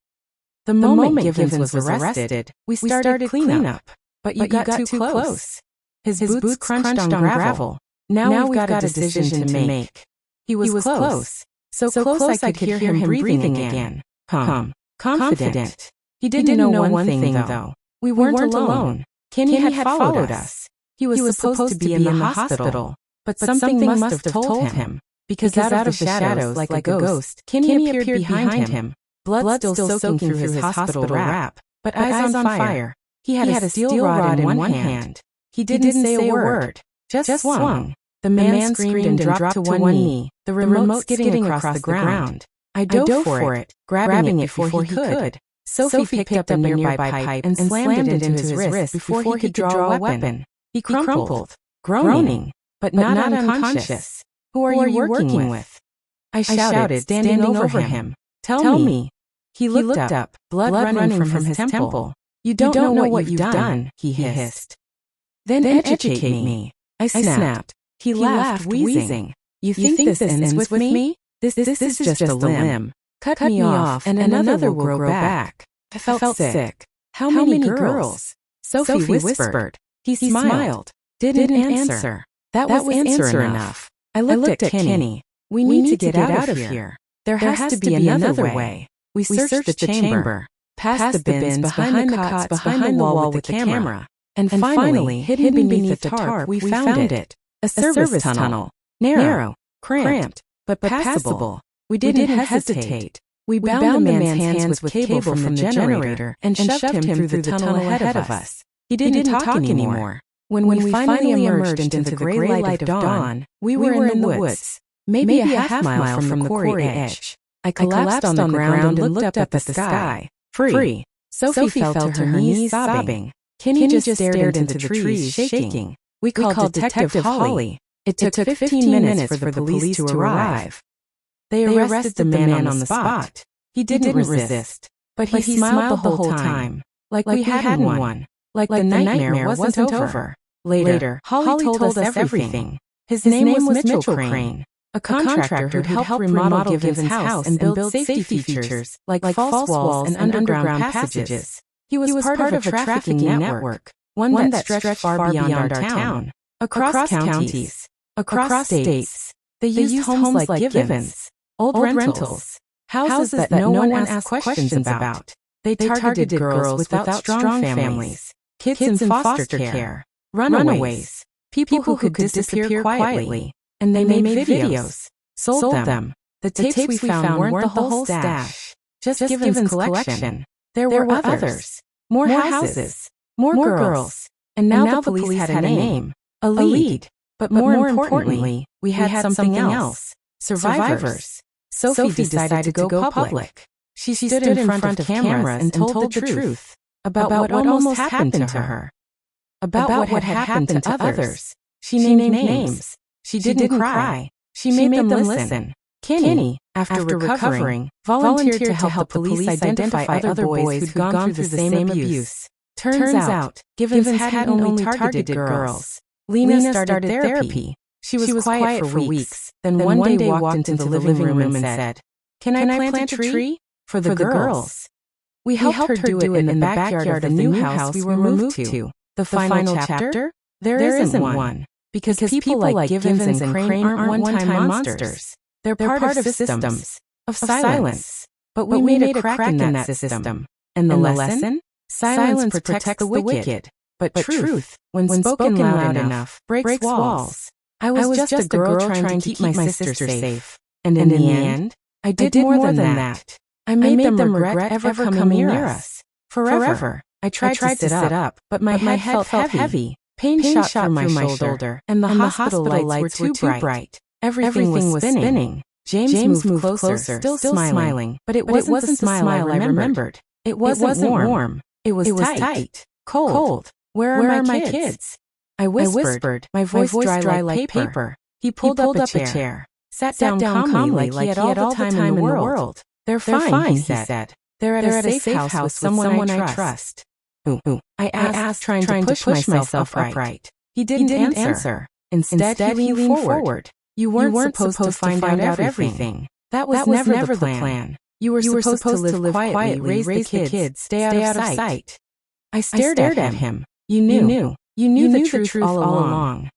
The moment Givens was arrested, we started cleanup. But you got too close. His boots crunched on gravel. Now we've got a decision to make. He was close. So close I could hear him breathing again. Confident. He didn't know one thing, though. We weren't alone. Kenny had followed us. He was supposed to be in the hospital. But something must have told him. Because out of the shadows, like a ghost, Kenny appeared behind him. Blood still soaking through his hospital wrap, but eyes on fire. He had a steel rod in one hand. He didn't say a word, just swung. The man screamed and dropped to one knee, the remote skidding across the ground. I dove for it, grabbing it before he could. Sophie picked up a nearby pipe and slammed it into his wrist before he could draw a weapon. He crumpled, groaning, but not unconscious. Who are you working with? I shouted, standing over him. Tell me. He looked up, blood running from his temple. You don't know what you've done, he hissed. Then educate me. I snapped. He laughed, wheezing. You think this ends with me? This is just a limb. Cut me off, and another will grow back. I felt sick. How many girls? Sophie whispered. He smiled. Didn't answer. That was answer enough. I looked at Kenny. We need to get out of here. There has to be another way. We searched the chamber, past the bins, behind the cots, behind the wall with the camera. And finally, hidden beneath the tarp, we found it. A service tunnel. Narrow, cramped, but passable. We didn't hesitate. We bound the man's hands with cable from the generator and shoved him through the tunnel ahead of us. He didn't talk anymore. When we finally emerged into the gray light of dawn, we were in the woods, maybe a half-mile from the quarry edge. I collapsed on the ground and looked up at the sky. Free. Sophie fell to her knees, sobbing. Kenny just stared into the trees, shaking. We called Detective Holly. It took 15 minutes for the police to arrive. They arrested the man on the spot. He didn't resist, but he smiled the whole time, like we hadn't won, like the nightmare wasn't over. Later, Holly told us everything. His name was Mitchell Crane. A contractor who'd helped remodel Givens' house and build safety features like false walls and underground passages. He was part of a trafficking network, one that stretched far beyond our town, across counties, across states. They used homes like Givens, old rentals, houses that no one asked questions about. They targeted girls without strong families, kids in foster care, runaways, people who could disappear quietly. And they made videos, sold them. The tapes we found weren't the whole stash, just Givens' collection. There were others, more houses, more girls. And now the police had a name, a lead. But more importantly, we had something else. Survivors. Sophie decided to go public. She stood in front of cameras and told the truth about what almost happened to her, about what had happened to others. She named names. She didn't cry. She made them listen. Kenny, after recovering, volunteered to help the police identify other boys who'd gone through the same abuse. Turns out, Givens hadn't only targeted girls. Lena started therapy. She was quiet for weeks, then one day walked into the living room and said, "Can I plant a tree? For the girls." We helped her do it in the backyard of the new house we were moved to. The final chapter? There isn't one. Because people like Givens and Crane aren't one-time monsters. They're part of systems, of silence. But we made a crack in that system. And the lesson? Silence protects the wicked. But truth, when spoken loud enough, breaks walls. I was just a girl trying to keep my sister safe. And in the end, I did more than that. I made them regret ever coming near us. Forever. I tried to sit up, but my head felt heavy. Pain shot through my shoulder, and the hospital lights were too bright. Everything was spinning. James moved closer, still smiling, but it wasn't the smile I remembered. It wasn't warm. It was tight, cold. Where are my kids? I whispered, my voice dry like paper. He pulled up a chair, sat down calmly like he had all the time in the world. They're fine, he said. They're at a safe house with someone I trust. I asked, trying to push myself upright. He didn't answer. Instead, he leaned forward. You weren't supposed to find out everything. That was never the plan. You were supposed to live quietly, raise the kids, stay out of sight. I stared at him. You knew the truth all along.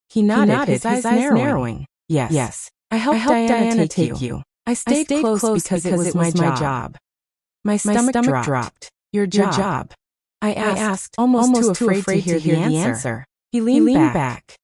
He nodded, his eyes narrowing. Yes. I helped Diana take you. I stayed close because it was my job. My stomach dropped. Your job. I asked, almost too afraid to hear the answer. He leaned back.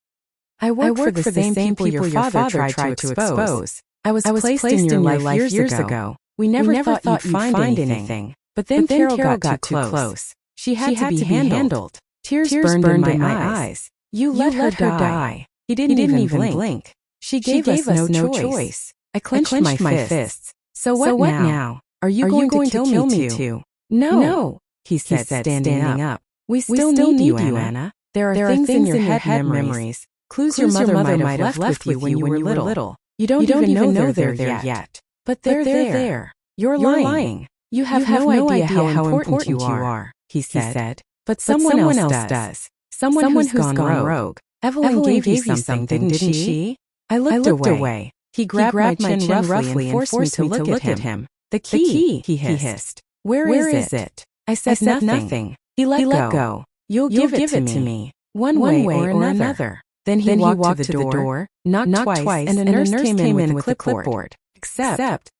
I work for the same people your father tried to expose. I was placed in your life years ago. We never thought you'd find anything. But then Carol got too close. She had to be handled. Tears burned in my eyes. You let her die. He didn't even blink. She gave us no choice. I clenched my fists. So what now? Are you going to kill me too? No, he said, standing up. We still need you, Anna. There are things in your head, memories. Clues your mother might have left with you when you were little. You don't even know they're there yet. But they're there. You're lying. You have no idea how important you are, he said. But someone else does. Someone who's gone rogue. Evelyn gave you something, didn't she? I looked away. He grabbed my chin roughly and forced me to look at him. The key, he hissed. Where is it? I said nothing. He let go. You'll give it to me. One way or another. Then he walked to the door, knocked twice, and a nurse came in with a clipboard. Except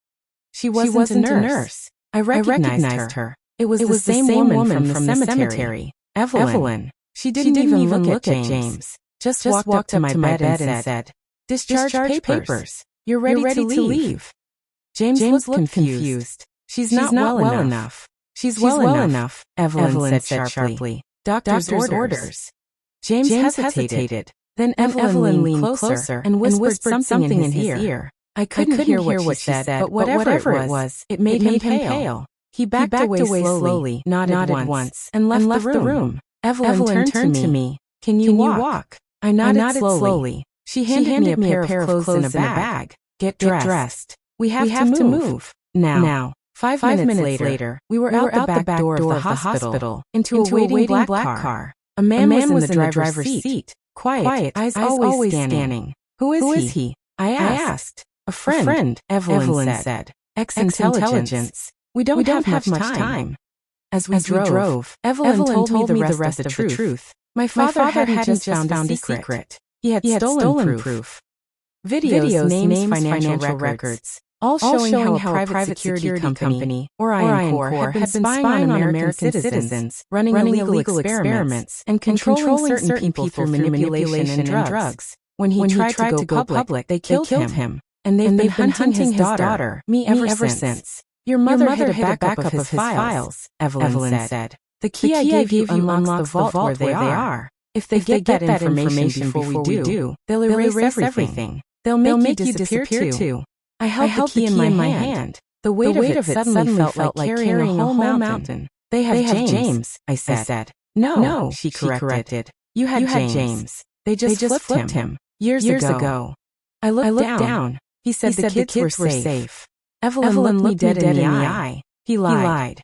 she wasn't a nurse. I recognized her. It was the same woman from the cemetery. Evelyn. She didn't even look at James. Just walked up to my bed and said, "Discharge papers. You're ready to leave." James looked confused. She's not well enough. She's well enough, Evelyn said sharply. Doctor's orders. James hesitated. Then Evelyn leaned closer and whispered something in his ear. I couldn't hear what she said, but whatever it was, it made him pale. He backed away slowly, nodded once, and left the room. Evelyn turned to me. Can you walk? I nodded slowly. She handed me a pair of clothes in a bag. Get dressed. We have to move. Now. 5 minutes later, we were out the back door of the hospital, into a waiting black car. A man was in the driver's seat. Quiet, eyes always scanning. Who is he? I asked. A friend, Evelyn said. Ex-intelligence. We don't have much time. As we drove, Evelyn told me the rest of the truth. My father hadn't just found a secret. He had stolen proof. Videos, names, financial records, all showing how a private security company, Orion Corps, had been spying on American citizens, running illegal experiments, and controlling certain people through manipulation and drugs. When he tried to go public, they killed him. And they've been hunting his daughter, me ever since. Your mother hid a backup of his files, Evelyn said. The key I gave you unlocks the vault where they are. If they get that information before we do, they'll erase everything. They'll make you disappear too. I held the key in my hand. The weight of it suddenly felt like carrying a whole mountain. They have James, I said. No, she corrected. You had James. They just flipped him. Years ago. I looked down. He said the kids were safe. Evelyn looked me dead in the eye. He lied.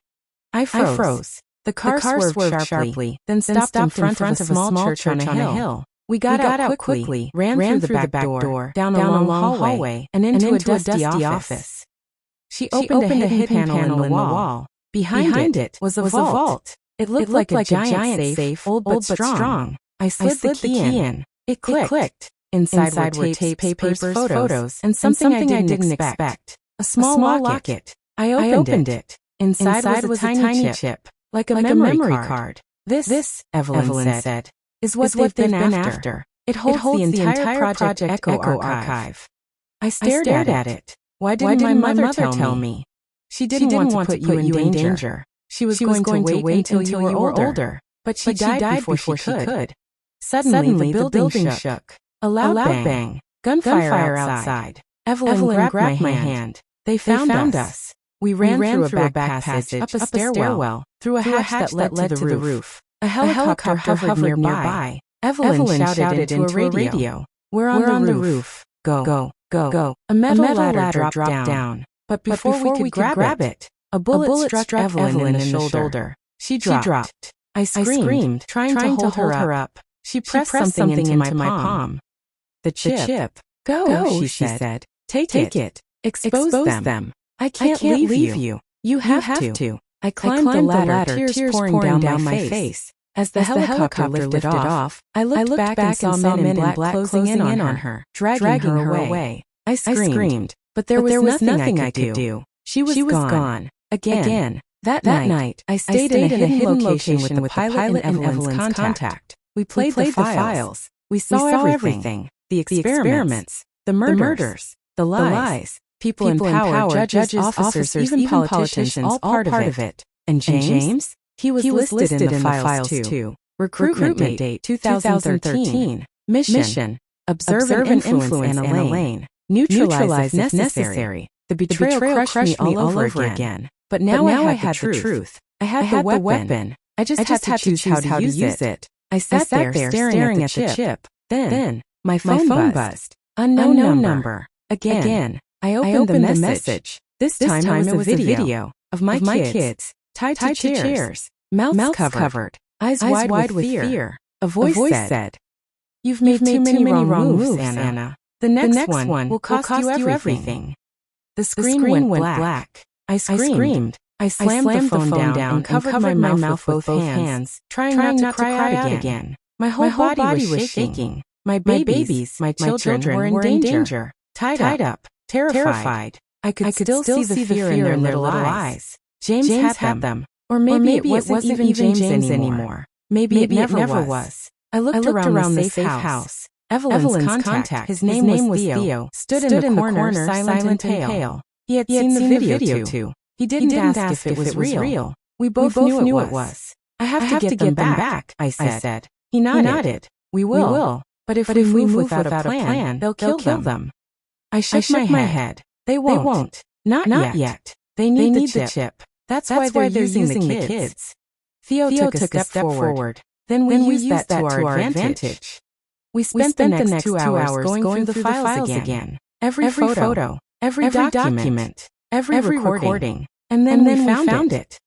I froze. The car swerved sharply, then stopped in front of a small church on a hill. We got out quickly, ran through the back door, down a long hallway, and into a dusty office. She opened a hidden panel in the wall. Behind it was a vault. It looked like a giant safe, old but strong. I slid the key in. It clicked. Inside were tapes, papers, photos, and something I didn't expect. A small locket. I opened it. Inside was a tiny chip, like a memory card. This, Evelyn said, is what they've been after. It holds the entire Project Echo archive. I stared at it. Why didn't my mother tell me? She didn't want to put you in danger. She was going to wait until you were older. But she died before she could. Suddenly the building shook. A loud bang. Gunfire outside. Evelyn grabbed my hand. They found us. We ran through a back passage, up a stairwell, through a hatch that led to the roof. A helicopter hovered nearby. Evelyn shouted into a radio. We're on the roof. Go. A metal ladder dropped down. But before we could grab it, a bullet struck Evelyn in the shoulder. She dropped. I screamed, trying to hold her up. She pressed something into my palm. The chip. Go, she said. Take it. Expose them. I can't leave you. You have to. I climbed the ladder, tears pouring down my face. As the helicopter lifted off, I looked back and saw men in black closing in on her, dragging her away. I screamed, but there was nothing I could do. She was gone. Again. That night, I stayed in a hidden location with the pilot and Evelyn's contact. We played the files. We saw everything. The experiments, the murders, the lies. People in power, judges, officers, even politicians, all part of it. And James? He was listed in the files too. Recruitment date 2013. Mission. Observe and influence Anna Lane. Neutralize if necessary. The betrayal crushed me all over again. But now I had the truth. I had the weapon. I just had to choose how to use it. I sat there staring at the chip. Then my phone buzzed. Unknown number. Again. I opened the message. This time it was a video of my kids tied to chairs, mouths covered, eyes wide with fear. A voice said, "You've made too many wrong moves, Anna. The next one will cost you everything." The screen went black. I screamed. I slammed the phone down and covered my mouth with both hands, trying not to cry out again. My whole body was shaking. My babies, my children were in danger, tied up. Terrified. I could still see the fear in their little eyes. James had them. Or maybe it wasn't even James anymore. Maybe it never was. I looked around the safe house. Evelyn's contact, his name was Theo, stood in the corner, silent and pale. He had seen the video too. He didn't ask if it was real. We both knew it was. I have to get them back, I said. He nodded. We will. But if we move without a plan, they'll kill them. I shook my head. They won't. Not yet. They need the chip. That's why they're using the kids. Theo took a step forward. Then we used that to our advantage. We spent the next 2 hours going through the files again. Every photo, every document, every recording. And then we found it.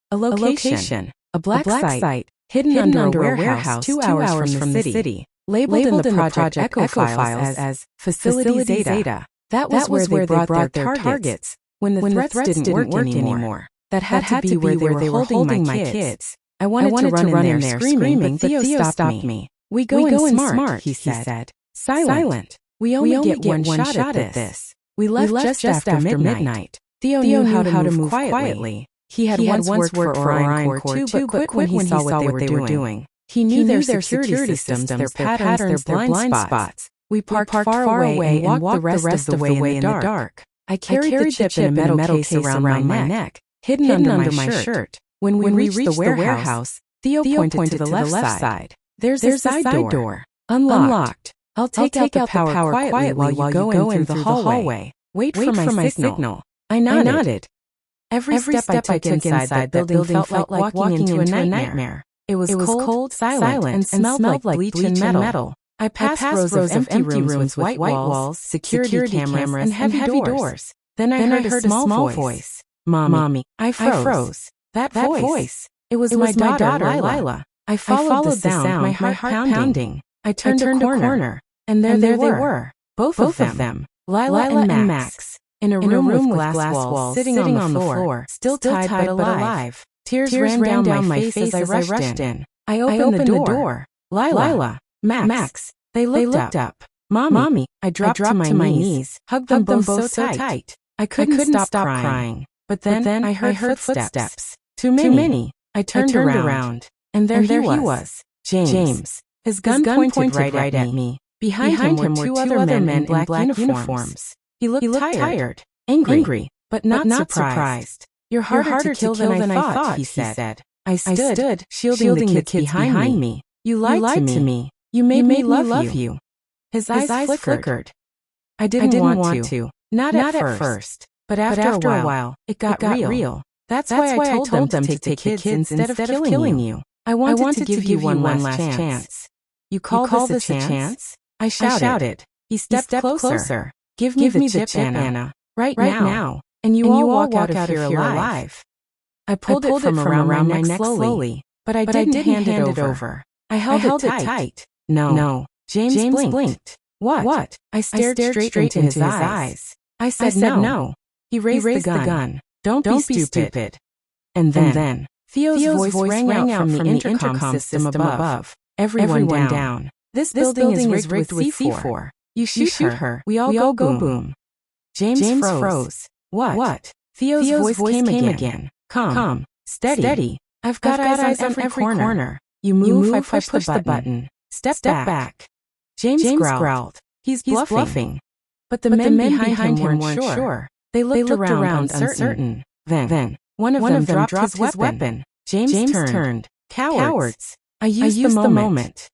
A location. A black site. Hidden under a warehouse 2 hours from the city. Labeled in the Project Echo files as Facility Zeta. That was where they brought their targets when the threats didn't work anymore. That had to be where they were holding my kids. I wanted to run in there screaming, but Theo stopped me. We go in smart, he said. Silent. We only get one shot at this. We left just after midnight. Theo knew how to move quietly. He had once worked for Orion Corps too, but quit when he saw what they were doing. He knew their security systems, their patterns, their blind spots. We parked far away and walked the rest of the way in the dark. I carried the chip in a metal case around my neck, hidden under my shirt. When we reached the warehouse, Theo pointed to the left side. There's a side door. Unlocked. I'll take out the power quietly while you go in through the hallway. Wait for my signal. I nodded. Every step I took inside the building felt like walking into a nightmare. It was cold, silent, and smelled like bleach and metal. I passed rows of empty rooms with white walls, security cameras, and heavy doors. Then I heard a small voice. Mommy. I froze. That voice. It was my daughter, Lila. I followed the sound, my heart pounding. I turned a corner, and there they were. Both of them. Lila and Max. In a room with glass walls, sitting on the floor, still tied but alive. Tears ran down my face as I rushed in. I opened the door. Lila, Max. They looked up. Mommy. I dropped to my knees, hugged them both so tight. I couldn't stop crying. But then I heard footsteps. Too many. I turned around. And there he was. James. His gun pointed right at me. Behind him were two other men in black uniforms. He looked tired, angry, but not surprised. You're harder to kill than I thought, he said. I stood, shielding the kids behind me. You lied to me. You made me love you. His eyes flickered. I didn't want to. Not at first. But after a while, it got real. That's why I told them to take the kids instead of killing you. I wanted to give you one last chance. You call this a chance? I shouted. He stepped closer. Give me the chip, Anna. Right now. And you all walk out of here alive. I pulled it from around my neck slowly, but I didn't hand it over. I held it tight. No. James blinked. What? I stared straight into his eyes. I said no. He raised the gun. Don't be stupid. And then Theo's voice rang out from the intercom system above. Everyone down. This building is rigged with C4. You shoot her. We all go boom. James froze. What? Theo's voice came again. Calm. Steady. I've got eyes on every corner. You move, I push the button. Step back. James growled. He's bluffing. But the men behind him weren't sure. They looked around uncertain. Then one of them dropped his weapon. James turned. Cowards. I used the moment.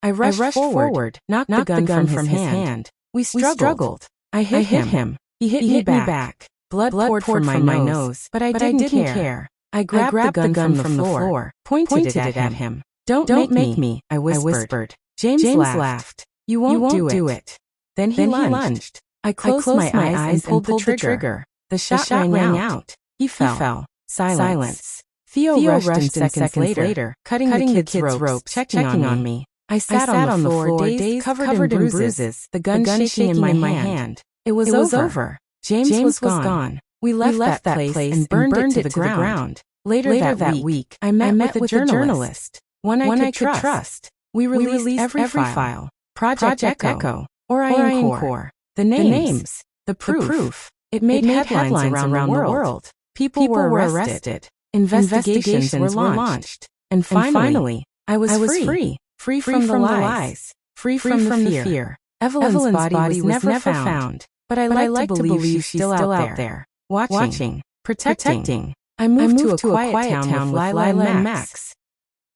I rushed forward, knocked the gun from his hand. We struggled. I hit him. He hit me back. Blood poured from my nose, but I didn't care. I grabbed the gun from the floor, pointed it at him. Don't make me, I whispered. James laughed. You won't do it. Then he lunged. I closed my eyes and pulled the trigger. The shot rang out. He fell. Silence. Theo rushed in seconds later, cutting the kid's ropes, checking on me. I sat on the floor, dazed, covered in bruises, the gun shaking in my hand. It was over. James was gone. We left that place and burned it to the ground. Later that week, I met with a journalist, one I could trust. We released every file. Project Echo, Orion Core, the names, the proof. It made headlines around the world. People were arrested. Investigations were launched. And finally, I was free. Free from the lies. Free from the fear. Evelyn's body was never found. But I like to believe she's still out there. Watching. Protecting. I moved to a quiet town with Lila and Max.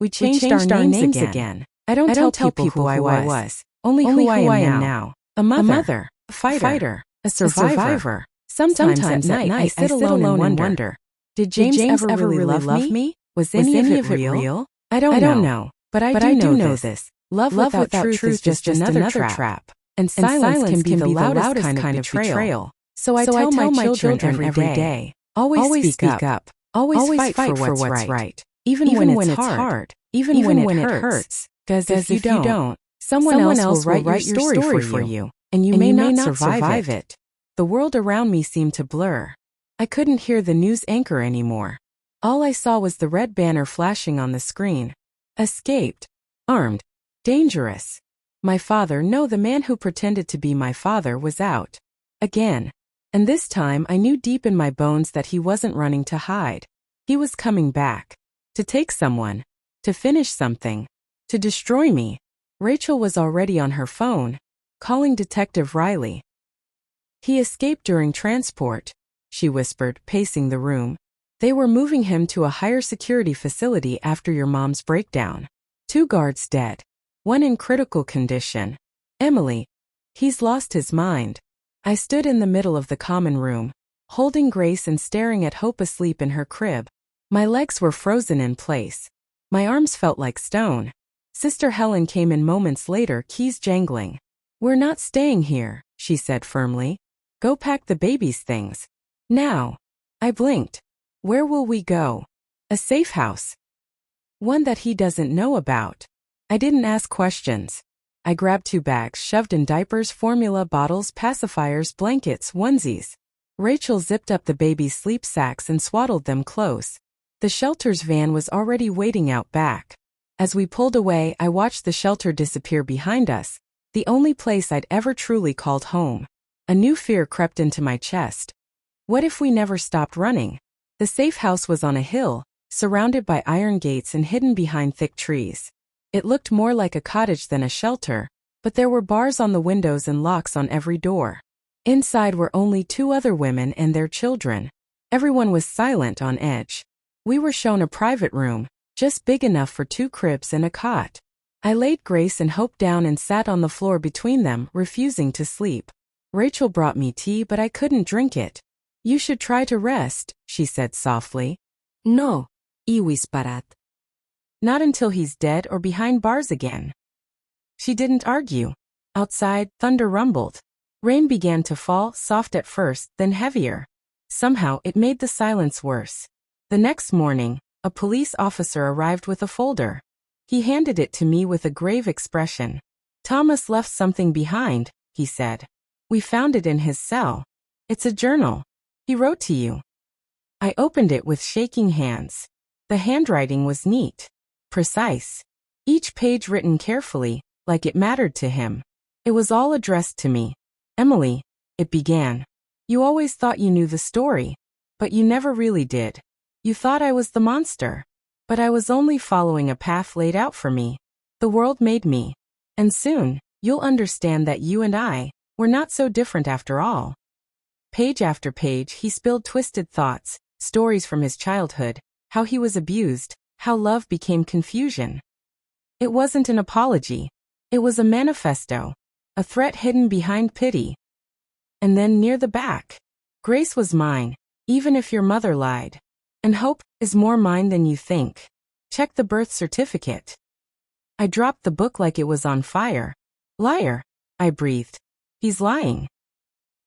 We changed our names again. I don't tell people who I was. Only who I am now. A mother. A fighter. A survivor. Sometimes at night I sit alone and wonder. Did James ever really love me? Was any of it real? I don't know. But I do know this. Love without truth is just another trap. And silence can be the loudest kind of betrayal. So I tell my children every day. Always speak up. Always fight for what's right. Even when it's hard. Even when it hurts. Because if you don't, someone else will write your story for you. And you may not survive it. The world around me seemed to blur. I couldn't hear the news anchor anymore. All I saw was the red banner flashing on the screen. Escaped. Armed. Dangerous. My father, no, the man who pretended to be my father, was out. Again. And this time I knew deep in my bones that he wasn't running to hide. He was coming back. To take someone. To finish something. To destroy me. Rachel was already on her phone, calling Detective Riley. He escaped during transport, she whispered, pacing the room. They were moving him to a higher security facility after your mom's breakdown. 2 guards dead. 1 in critical condition. Emily. He's lost his mind. I stood in the middle of the common room, holding Grace and staring at Hope asleep in her crib. My legs were frozen in place. My arms felt like stone. Sister Helen came in moments later, keys jangling. We're not staying here, she said firmly. Go pack the baby's things. Now. I blinked. Where will we go? A safe house. One that he doesn't know about. I didn't ask questions. I grabbed 2 bags shoved in diapers, formula bottles, pacifiers, blankets, onesies. Rachel zipped up the baby's sleep sacks and swaddled them close. The shelter's van was already waiting out back. As we pulled away, I watched the shelter disappear behind us, the only place I'd ever truly called home. A new fear crept into my chest. What if we never stopped running? The safe house was on a hill, surrounded by iron gates and hidden behind thick trees. It looked more like a cottage than a shelter, but there were bars on the windows and locks on every door. Inside were only 2 other women and their children. Everyone was silent, on edge. We were shown a private room, just big enough for 2 cribs and a cot. I laid Grace and Hope down and sat on the floor between them, refusing to sleep. Rachel brought me tea, but I couldn't drink it. You should try to rest, she said softly. No, he whispered. Not until he's dead or behind bars again. She didn't argue. Outside, thunder rumbled. Rain began to fall, soft at first, then heavier. Somehow, it made the silence worse. The next morning, a police officer arrived with a folder. He handed it to me with a grave expression. Thomas left something behind, he said. We found it in his cell. It's a journal. He wrote to you. I opened it with shaking hands. The handwriting was neat, precise. Each page written carefully, like it mattered to him. It was all addressed to me. Emily, it began. You always thought you knew the story, but you never really did. You thought I was the monster. But I was only following a path laid out for me. The world made me. And soon, you'll understand that you and I were not so different after all. Page after page, he spilled twisted thoughts, stories from his childhood, how he was abused, how love became confusion. It wasn't an apology. It was a manifesto, a threat hidden behind pity. And then near the back, Grace was mine, even if your mother lied. And hope is more mine than you think. Check the birth certificate. I dropped the book like it was on fire. Liar, I breathed. He's lying.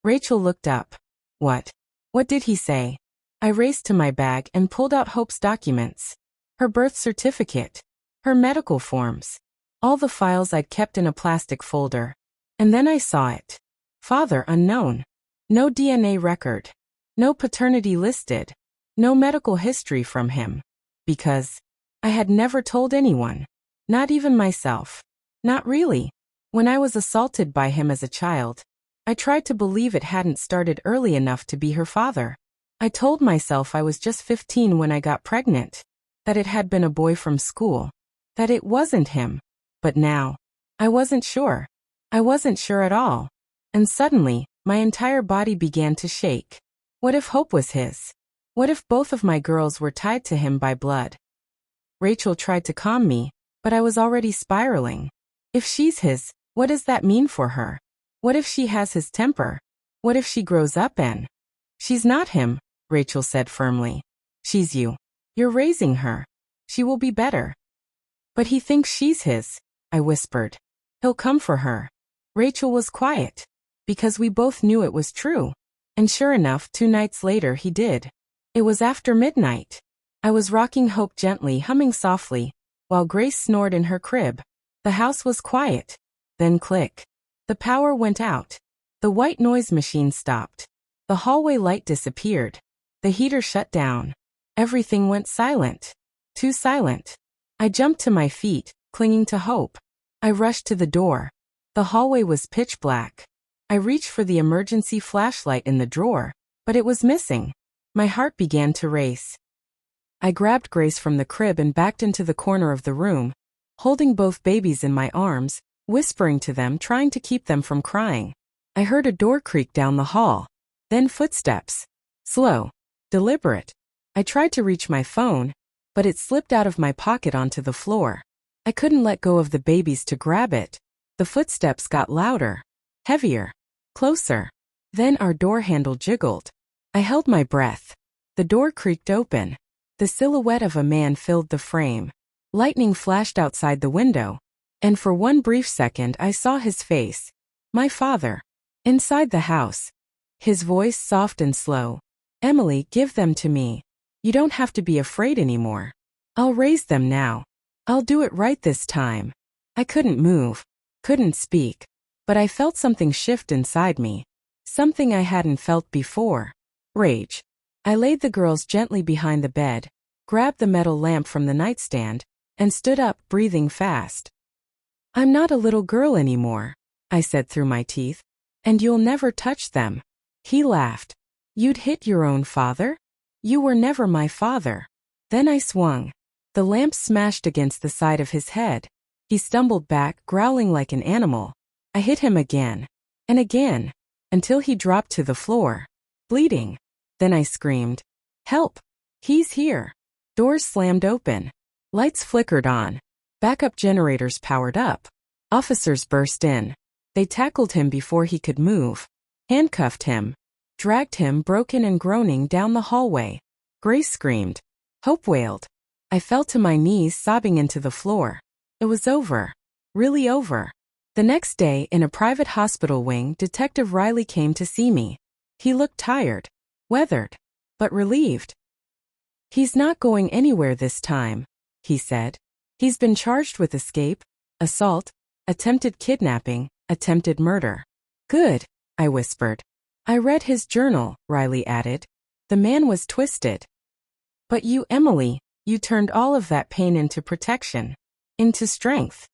Rachel looked up. What? What did he say? I raced to my bag and pulled out Hope's documents. Her birth certificate. Her medical forms. All the files I'd kept in a plastic folder. And then I saw it. Father unknown. No DNA record. No paternity listed. No medical history from him. Because I had never told anyone. Not even myself. Not really. When I was assaulted by him as a child, I tried to believe it hadn't started early enough to be her father. I told myself I was just 15 when I got pregnant. That it had been a boy from school. That it wasn't him. But now, I wasn't sure. I wasn't sure at all. And suddenly, my entire body began to shake. What if Hope was his? What if both of my girls were tied to him by blood? Rachel tried to calm me, but I was already spiraling. If she's his, what does that mean for her? What if she has his temper? What if she grows up and... She's not him, Rachel said firmly. She's you. You're raising her. She will be better. But he thinks she's his, I whispered. He'll come for her. Rachel was quiet, because we both knew it was true. And sure enough, 2 nights later he did. It was after midnight. I was rocking Hope gently, humming softly, while Grace snored in her crib. The house was quiet. Then click. The power went out. The white noise machine stopped. The hallway light disappeared. The heater shut down. Everything went silent. Too silent. I jumped to my feet, clinging to Hope. I rushed to the door. The hallway was pitch black. I reached for the emergency flashlight in the drawer, but it was missing. My heart began to race. I grabbed Grace from the crib and backed into the corner of the room, holding both babies in my arms, whispering to them, trying to keep them from crying. I heard a door creak down the hall. Then footsteps. Slow. Deliberate. I tried to reach my phone, but it slipped out of my pocket onto the floor. I couldn't let go of the babies to grab it. The footsteps got louder. Heavier. Closer. Then our door handle jiggled. I held my breath. The door creaked open. The silhouette of a man filled the frame. Lightning flashed outside the window. And for one brief second I saw his face. My father. Inside the house. His voice soft and slow. Emily, give them to me. You don't have to be afraid anymore. I'll raise them now. I'll do it right this time. I couldn't move. Couldn't speak. But I felt something shift inside me. Something I hadn't felt before. Rage. I laid the girls gently behind the bed, grabbed the metal lamp from the nightstand, and stood up, breathing fast. I'm not a little girl anymore, I said through my teeth. And you'll never touch them. He laughed. You'd hit your own father? You were never my father. Then I swung. The lamp smashed against the side of his head. He stumbled back, growling like an animal. I hit him again. And again. Until he dropped to the floor. Bleeding. Then I screamed. Help! He's here. Doors slammed open. Lights flickered on. Backup generators powered up. Officers burst in. They tackled him before he could move. handcuffed him, dragged him broken and groaning down the hallway. Grace screamed. Hope wailed. I fell to my knees sobbing into the floor. It was over. Really over. The next day, in a private hospital wing, Detective Riley came to see me. He looked tired, weathered, but relieved. He's not going anywhere this time, he said. He's been charged with escape, assault, attempted kidnapping, attempted murder. Good, I whispered. I read his journal, Riley added. The man was twisted. But you, Emily, you turned all of that pain into protection, into strength.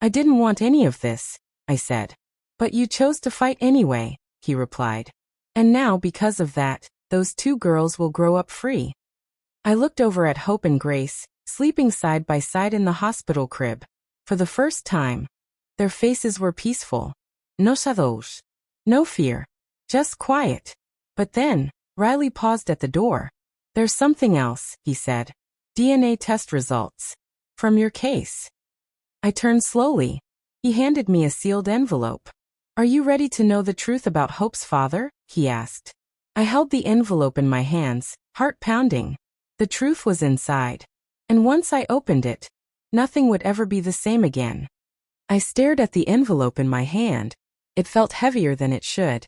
I didn't want any of this, I said. But you chose to fight anyway, he replied. And now, because of that, those two girls will grow up free. I looked over at Hope and Grace, sleeping side by side in the hospital crib. For the first time, their faces were peaceful. No shadows. No fear. Just quiet. But then, Riley paused at the door. There's something else, he said. DNA test results. From your case. I turned slowly. He handed me a sealed envelope. Are you ready to know the truth about Hope's father? He asked. I held the envelope in my hands, heart pounding. The truth was inside. And once I opened it, nothing would ever be the same again. I stared at the envelope in my hand. It felt heavier than it should.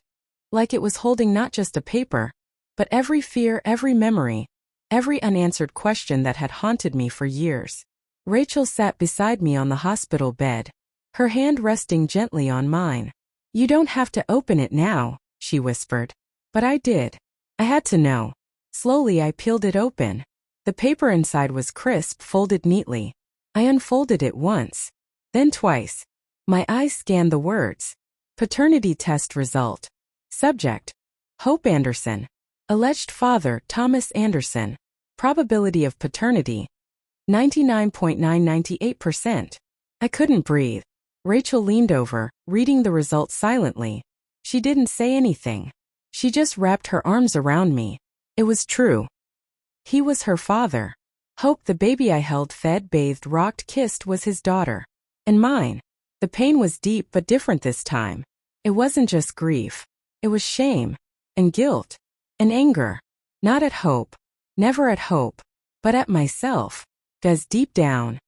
Like it was holding not just a paper, but every fear, every memory, every unanswered question that had haunted me for years. Rachel sat beside me on the hospital bed, her hand resting gently on mine. You don't have to open it now, she whispered. But I did. I had to know. Slowly I peeled it open. The paper inside was crisp, folded neatly. I unfolded it once, then twice. My eyes scanned the words. Paternity test result. Subject: Hope Anderson. Alleged father: Thomas Anderson. Probability of paternity: 99.998%. I couldn't breathe. Rachel leaned over, reading the results silently. She didn't say anything. She just wrapped her arms around me. It was true. He was her father. Hope, the baby I held, fed, bathed, rocked, kissed, was his daughter. And mine. The pain was deep but different this time. It wasn't just grief. It was shame, and guilt, and anger. Not at Hope. Never at Hope. But at myself. 'Cause deep down,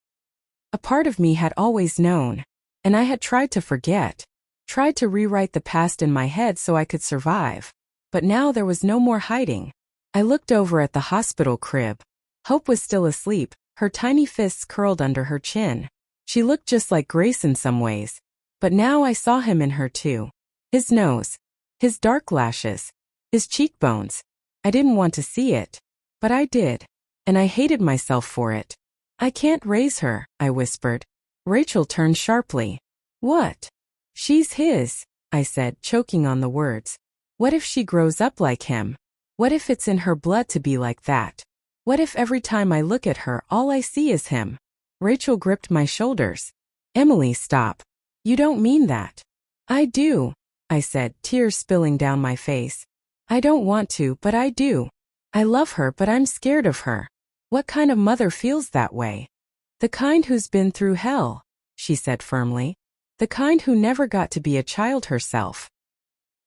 a part of me had always known. And I had tried to forget. Tried to rewrite the past in my head so I could survive. But now there was no more hiding. I looked over at the hospital crib. Hope was still asleep, her tiny fists curled under her chin. She looked just like Grace in some ways. But now I saw him in her too. His nose. His dark lashes. His cheekbones. I didn't want to see it. But I did. And I hated myself for it. I can't raise her, I whispered. Rachel turned sharply. What? She's his, I said, choking on the words. What if she grows up like him? What if it's in her blood to be like that? What if every time I look at her, all I see is him? Rachel gripped my shoulders. Emily, stop. You don't mean that. I do, I said, tears spilling down my face. I don't want to, but I do. I love her, but I'm scared of her. What kind of mother feels that way? The kind who's been through hell, she said firmly. The kind who never got to be a child herself.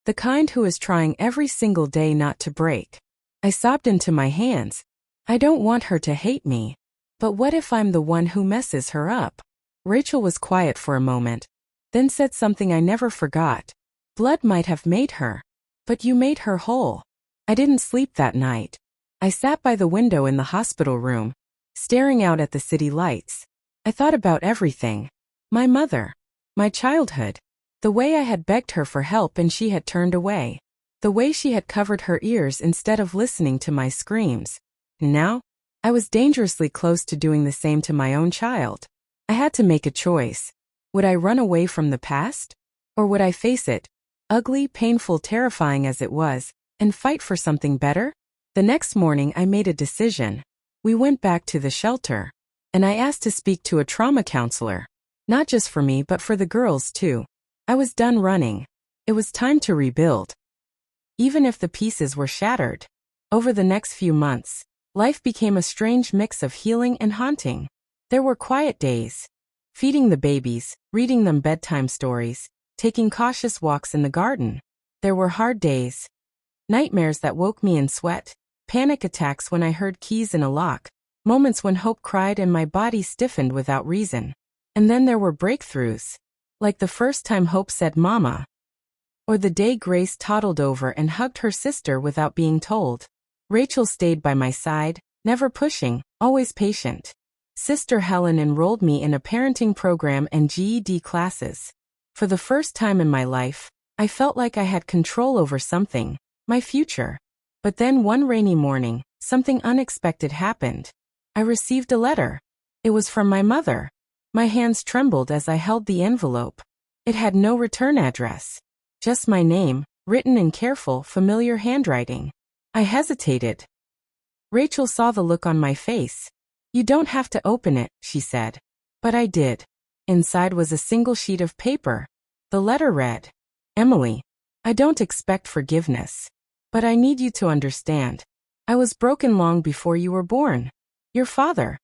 The kind who is trying every single day not to break. I sobbed into my hands. I don't want her to hate me. But what if I'm the one who messes her up? Rachel was quiet for a moment, then said something I never forgot. Blood might have made her. But you made her whole. I didn't sleep that night. I sat by the window in the hospital room, staring out at the city lights. I thought about everything. My mother. My childhood. The way I had begged her for help and she had turned away. The way she had covered her ears instead of listening to my screams. Now, I was dangerously close to doing the same to my own child. I had to make a choice. Would I run away from the past? Or would I face it, ugly, painful, terrifying as it was, and fight for something better? The next morning I made a decision. We went back to the shelter. And I asked to speak to a trauma counselor. Not just for me but for the girls too. I was done running. It was time to rebuild. Even if the pieces were shattered. Over the next few months, life became a strange mix of healing and haunting. There were quiet days. Feeding the babies, reading them bedtime stories, taking cautious walks in the garden. There were hard days. Nightmares that woke me in sweat. Panic attacks when I heard keys in a lock. Moments when hope cried and my body stiffened without reason. And then there were breakthroughs. Like the first time Hope said "Mama." Or the day Grace toddled over and hugged her sister without being told. Rachel stayed by my side, never pushing, always patient. Sister Helen enrolled me in a parenting program and GED classes. For the first time in my life, I felt like I had control over something, my future. But then one rainy morning, something unexpected happened. I received a letter. It was from my mother. My hands trembled as I held the envelope. It had no return address. Just my name, written in careful, familiar handwriting. I hesitated. Rachel saw the look on my face. "You don't have to open it," she said. But I did. Inside was a single sheet of paper. The letter read, "Emily, I don't expect forgiveness. But I need you to understand. I was broken long before you were born. Your father.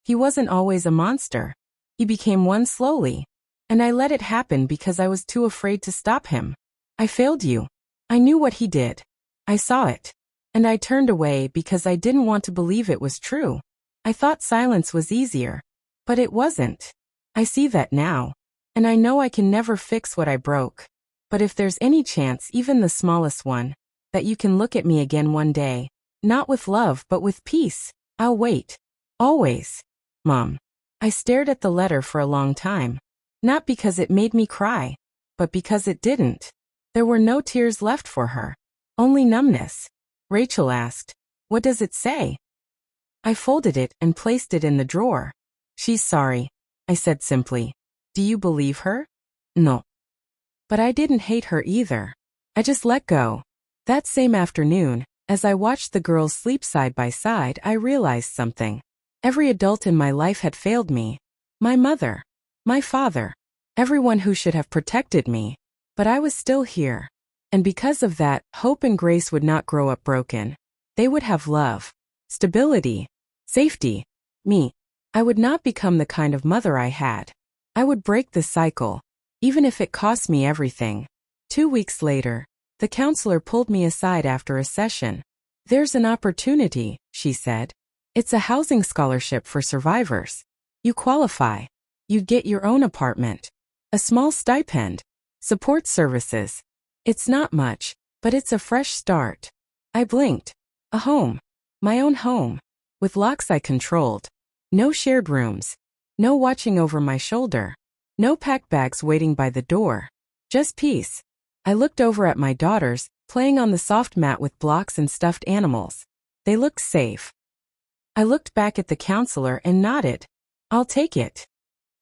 He wasn't always a monster. He became one slowly. And I let it happen because I was too afraid to stop him. I failed you. I knew what he did. I saw it. And I turned away because I didn't want to believe it was true. I thought silence was easier. But it wasn't. I see that now. And I know I can never fix what I broke. But if there's any chance, even the smallest one, that you can look at me again one day, not with love but with peace, I'll wait. Always. Mom. I stared at the letter for a long time. Not because it made me cry, but because it didn't. There were no tears left for her. Only numbness. Rachel asked, "What does it say?" I folded it and placed it in the drawer. "She's sorry," I said simply. "Do you believe her?" "No." But I didn't hate her either. I just let go. That same afternoon, as I watched the girls sleep side by side, I realized something. Every adult in my life had failed me. My mother. My father. Everyone who should have protected me. But I was still here. And because of that, Hope and Grace would not grow up broken. They would have love, stability, safety. Me. I would not become the kind of mother I had. I would break the cycle, even if it cost me everything. 2 weeks later, the counselor pulled me aside after a session. "There's an opportunity," she said. "It's a housing scholarship for survivors. You qualify. You get your own apartment. A small stipend. Support services. It's not much, but it's a fresh start." I blinked. A home. My own home. With locks I controlled. No shared rooms. No watching over my shoulder. No packed bags waiting by the door. Just peace. I looked over at my daughters, playing on the soft mat with blocks and stuffed animals. They looked safe. I looked back at the counselor and nodded. "I'll take it."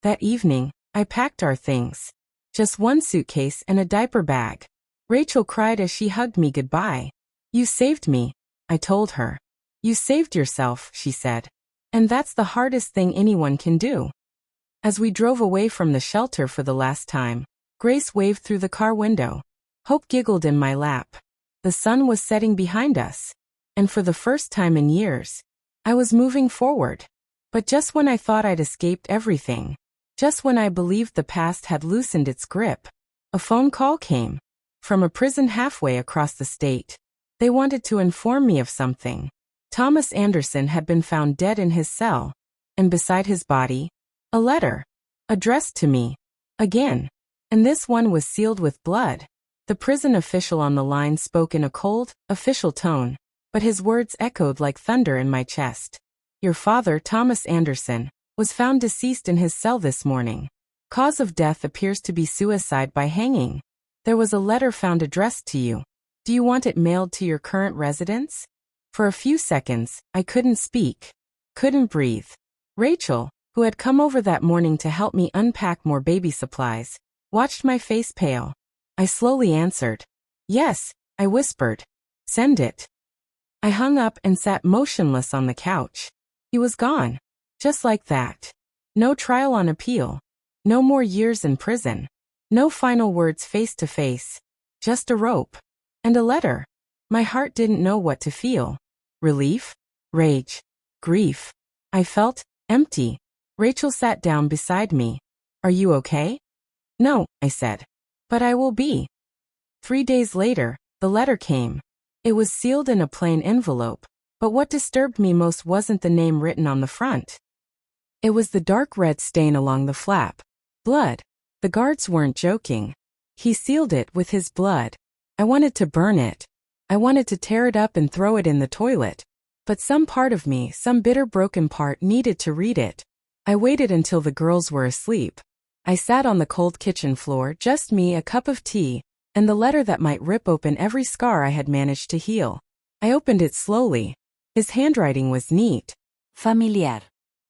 That evening, I packed our things. Just one suitcase and a diaper bag. Rachel cried as she hugged me goodbye. "You saved me," I told her. "You saved yourself," she said. And that's the hardest thing anyone can do. As we drove away from the shelter for the last time, Grace waved through the car window. Hope giggled in my lap. The sun was setting behind us. And for the first time in years, I was moving forward. But just when I thought I'd escaped everything, just when I believed the past had loosened its grip, a phone call came. From a prison halfway across the state. They wanted to inform me of something. Thomas Anderson had been found dead in his cell. And beside his body, a letter. Addressed to me. Again. And this one was sealed with blood. The prison official on the line spoke in a cold, official tone. But his words echoed like thunder in my chest. "Your father, Thomas Anderson, was found deceased in his cell this morning. Cause of death appears to be suicide by hanging. There was a letter found addressed to you. Do you want it mailed to your current residence?" For a few seconds, I couldn't speak. Couldn't breathe. Rachel, who had come over that morning to help me unpack more baby supplies, watched my face pale. I slowly answered. "Yes," I whispered. "Send it." I hung up and sat motionless on the couch. He was gone. Just like that. No trial on appeal. No more years in prison. No final words face to face. Just a rope. And a letter. My heart didn't know what to feel. Relief? Rage? Grief? I felt empty. Rachel sat down beside me. "Are you okay?" "No," I said. "But I will be." 3 days later, the letter came. It was sealed in a plain envelope, but what disturbed me most wasn't the name written on the front. It was the dark red stain along the flap. Blood. The guards weren't joking. He sealed it with his blood. I wanted to burn it. I wanted to tear it up and throw it in the toilet. But some part of me, some bitter broken part, needed to read it. I waited until the girls were asleep. I sat on the cold kitchen floor, just me, a cup of tea, and the letter that might rip open every scar I had managed to heal. I opened it slowly. His handwriting was neat. Familiar.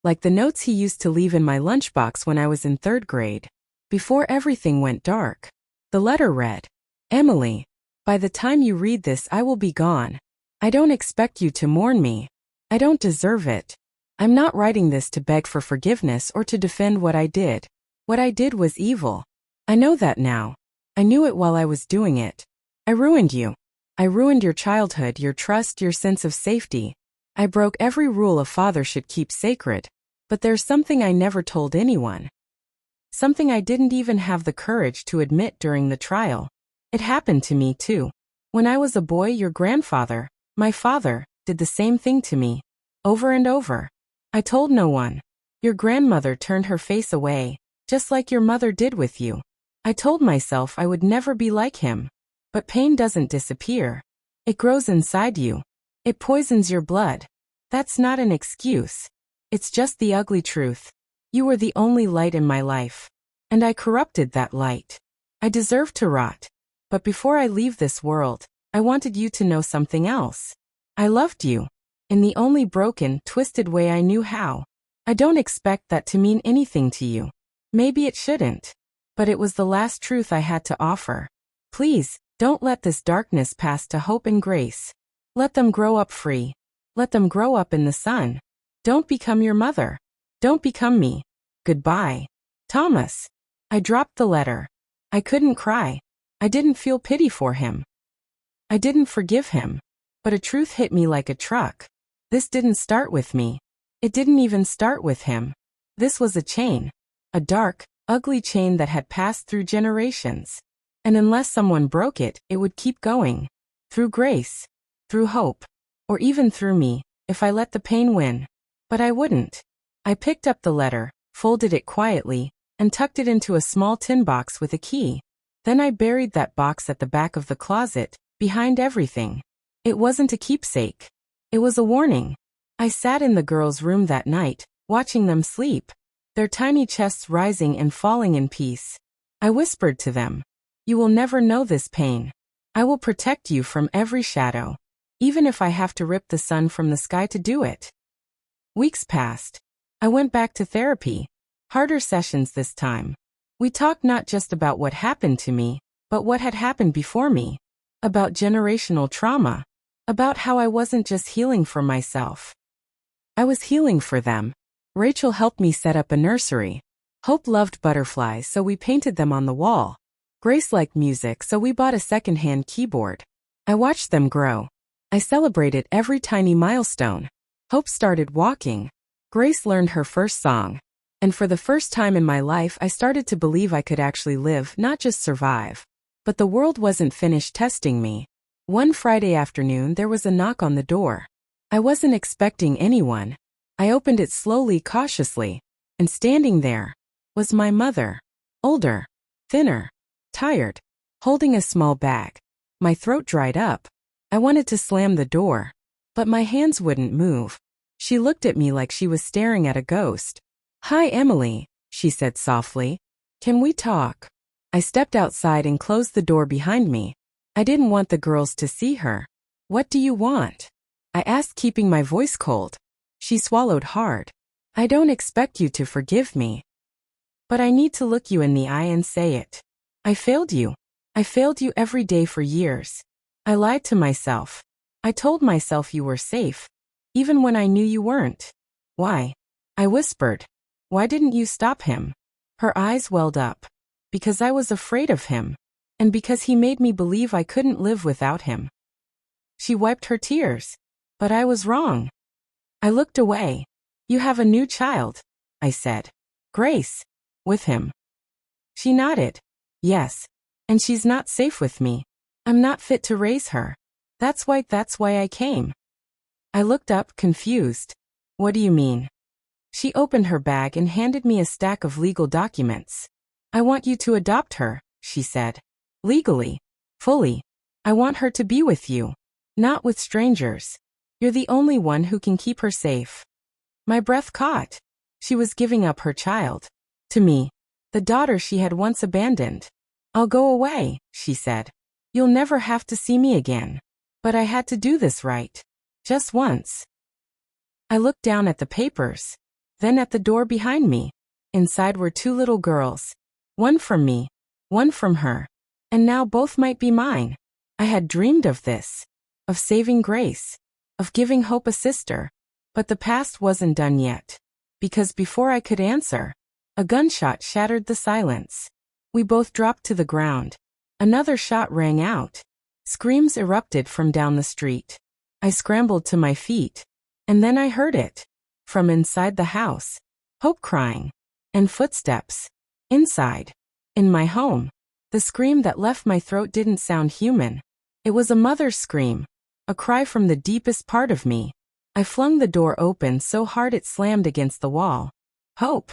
Like the notes he used to leave in my lunchbox when I was in 3rd grade. Before everything went dark. The letter read, Emily, by the time you read this I will be gone. I don't expect you to mourn me. I don't deserve it. I'm not writing this to beg for forgiveness or to defend what I did. What I did was evil. I know that now. I knew it while I was doing it. I ruined you. I ruined your childhood, your trust, your sense of safety. I broke every rule a father should keep sacred. But there's something I never told anyone. Something I didn't even have the courage to admit during the trial. It happened to me too. When I was a boy, your grandfather, my father, did the same thing to me. Over and over. I told no one. Your grandmother turned her face away, just like your mother did with you. I told myself I would never be like him. But pain doesn't disappear. It grows inside you. It poisons your blood. That's not an excuse. It's just the ugly truth. You were the only light in my life. And I corrupted that light. I deserve to rot. But before I leave this world, I wanted you to know something else. I loved you. In the only broken, twisted way I knew how. I don't expect that to mean anything to you. Maybe it shouldn't. But it was the last truth I had to offer. Please, don't let this darkness pass to hope and grace. Let them grow up free. Let them grow up in the sun. Don't become your mother. Don't become me. Goodbye. Thomas. I dropped the letter. I couldn't cry. I didn't feel pity for him. I didn't forgive him. But a truth hit me like a truck. This didn't start with me. It didn't even start with him. This was a chain. A dark, ugly chain that had passed through generations. And unless someone broke it, it would keep going. Through grace. Through hope. Or even through me, if I let the pain win. But I wouldn't. I picked up the letter, folded it quietly, and tucked it into a small tin box with a key. Then I buried that box at the back of the closet, behind everything. It wasn't a keepsake. It was a warning. I sat in the girls' room that night, watching them sleep, their tiny chests rising and falling in peace. I whispered to them, "You will never know this pain. I will protect you from every shadow, even if I have to rip the sun from the sky to do it." Weeks passed. I went back to therapy. Harder sessions this time. We talked not just about what happened to me, but what had happened before me. About generational trauma. About how I wasn't just healing for myself. I was healing for them. Rachel helped me set up a nursery. Hope loved butterflies, so we painted them on the wall. Grace liked music, so we bought a secondhand keyboard. I watched them grow. I celebrated every tiny milestone. Hope started walking. Grace learned her first song. And for the first time in my life, I started to believe I could actually live, not just survive. But the world wasn't finished testing me. One Friday afternoon, there was a knock on the door. I wasn't expecting anyone. I opened it slowly, cautiously. And standing there was my mother. Older, thinner, tired, holding a small bag. My throat dried up. I wanted to slam the door, but my hands wouldn't move. She looked at me like she was staring at a ghost. "Hi, Emily," she said softly. "Can we talk?" I stepped outside and closed the door behind me. I didn't want the girls to see her. "What do you want?" I asked, keeping my voice cold. She swallowed hard. "I don't expect you to forgive me. But I need to look you in the eye and say it. I failed you. I failed you every day for years. I lied to myself. I told myself you were safe, even when I knew you weren't. Why?" I whispered. "Why didn't you stop him?" Her eyes welled up. "Because I was afraid of him. And because he made me believe I couldn't live without him." She wiped her tears. "But I was wrong." I looked away. "You have a new child," I said. "Grace. With him." She nodded. "Yes. And she's not safe with me. I'm not fit to raise her. That's why I came. I looked up, confused. What do you mean? She opened her bag and handed me a stack of legal documents. I want you to adopt her, she said. Legally. Fully. I want her to be with you. Not with strangers. You're the only one who can keep her safe. My breath caught. She was giving up her child. To me. The daughter she had once abandoned. I'll go away, she said. You'll never have to see me again. But I had to do this right. Just once. I looked down at the papers. Then at the door behind me. Inside were two little girls. One from me. One from her. And now both might be mine. I had dreamed of this. Of saving Grace. Of giving Hope a sister. But the past wasn't done yet. Because before I could answer, a gunshot shattered the silence. We both dropped to the ground. Another shot rang out. Screams erupted from down the street. I scrambled to my feet. And then I heard it. From inside the house. Hope crying. And footsteps. Inside. In my home. The scream that left my throat didn't sound human. It was a mother's scream. A cry from the deepest part of me. I flung the door open so hard it slammed against the wall. Hope.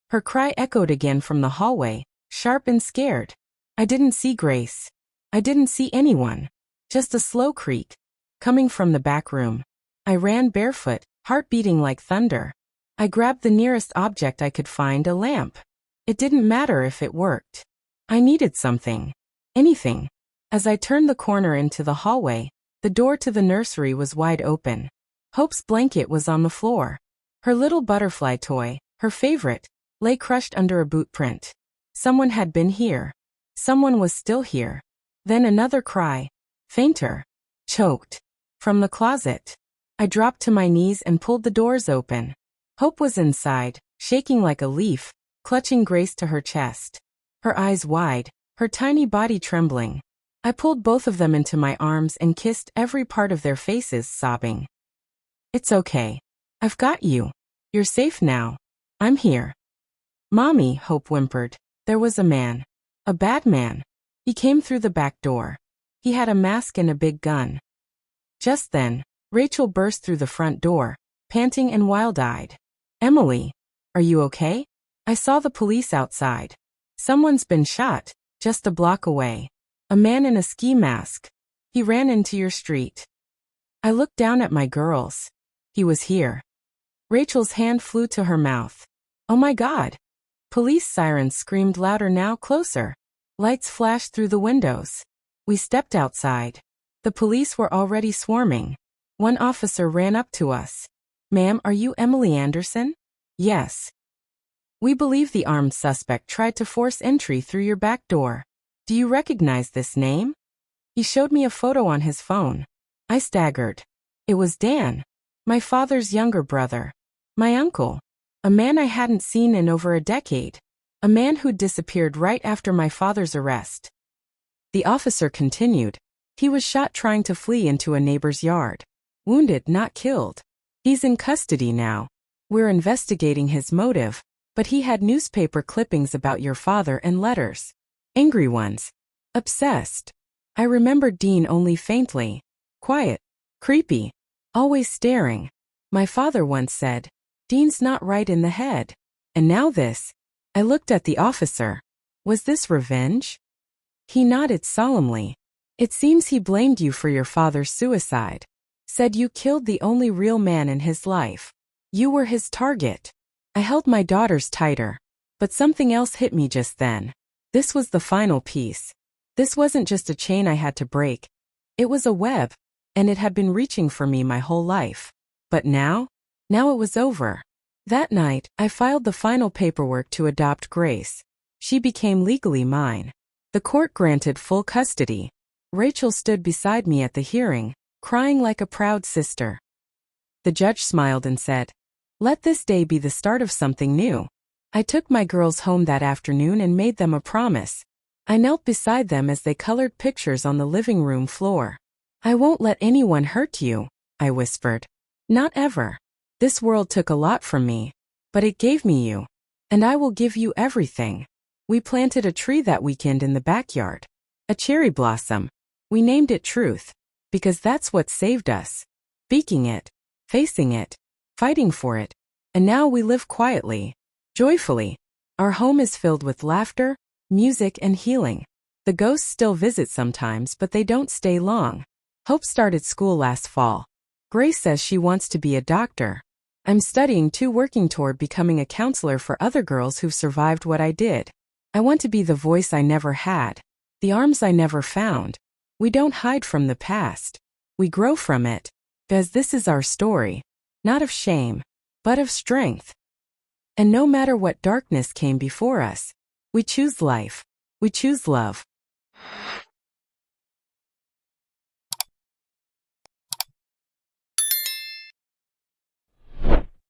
Her cry echoed again from the hallway, sharp and scared. I didn't see Grace. I didn't see anyone. Just a slow creak. Coming from the back room. I ran barefoot, heart beating like thunder. I grabbed the nearest object I could find, a lamp. It didn't matter if it worked. I needed something. Anything. As I turned the corner into the hallway, the door to the nursery was wide open. Hope's blanket was on the floor. Her little butterfly toy, her favorite, lay crushed under a boot print. Someone had been here. Someone was still here. Then another cry. Fainter. Choked. From the closet. I dropped to my knees and pulled the doors open. Hope was inside, shaking like a leaf, clutching Grace to her chest. Her eyes wide, her tiny body trembling. I pulled both of them into my arms and kissed every part of their faces, sobbing. It's okay. I've got you. You're safe now. I'm here. Mommy, Hope whimpered. There was a man. A bad man. He came through the back door. He had a mask and a big gun. Just then, Rachel burst through the front door, panting and wild-eyed. Emily, are you okay? I saw the police outside. Someone's been shot, just a block away. A man in a ski mask. He ran into your street. I looked down at my girls. He was here. Rachel's hand flew to her mouth. Oh my God. Police sirens screamed louder now, closer. Lights flashed through the windows. We stepped outside. The police were already swarming. One officer ran up to us. Ma'am, are you Emily Anderson? Yes. We believe the armed suspect tried to force entry through your back door. Do you recognize this name? He showed me a photo on his phone. I staggered. It was Dan. My father's younger brother. My uncle. A man I hadn't seen in over a decade. A man who'd disappeared right after my father's arrest. The officer continued. He was shot trying to flee into a neighbor's yard. Wounded, not killed. He's in custody now. We're investigating his motive, but he had newspaper clippings about your father and letters. Angry ones. Obsessed. I remembered Dean only faintly. Quiet. Creepy. Always staring. My father once said, Dean's not right in the head. And now this. I looked at the officer. Was this revenge? He nodded solemnly. It seems he blamed you for your father's suicide. Said you killed the only real man in his life. You were his target. I held my daughters tighter. But something else hit me just then. This was the final piece. This wasn't just a chain I had to break. It was a web. And it had been reaching for me my whole life. But now it was over. That night, I filed the final paperwork to adopt Grace. She became legally mine. The court granted full custody. Rachel stood beside me at the hearing, crying like a proud sister. The judge smiled and said, Let this day be the start of something new. I took my girls home that afternoon and made them a promise. I knelt beside them as they colored pictures on the living room floor. I won't let anyone hurt you, I whispered. Not ever. This world took a lot from me, but it gave me you. And I will give you everything. We planted a tree that weekend in the backyard. A cherry blossom. We named it truth, because that's what saved us. Speaking it, facing it, fighting for it, and now we live quietly, joyfully. Our home is filled with laughter, music, and healing. The ghosts still visit sometimes, but they don't stay long. Hope started school last fall. Grace says she wants to be a doctor. I'm studying too, working toward becoming a counselor for other girls who've survived what I did. I want to be the voice I never had, the arms I never found. We don't hide from the past. We grow from it, because this is our story, not of shame, but of strength. And no matter what darkness came before us, we choose life. We choose love.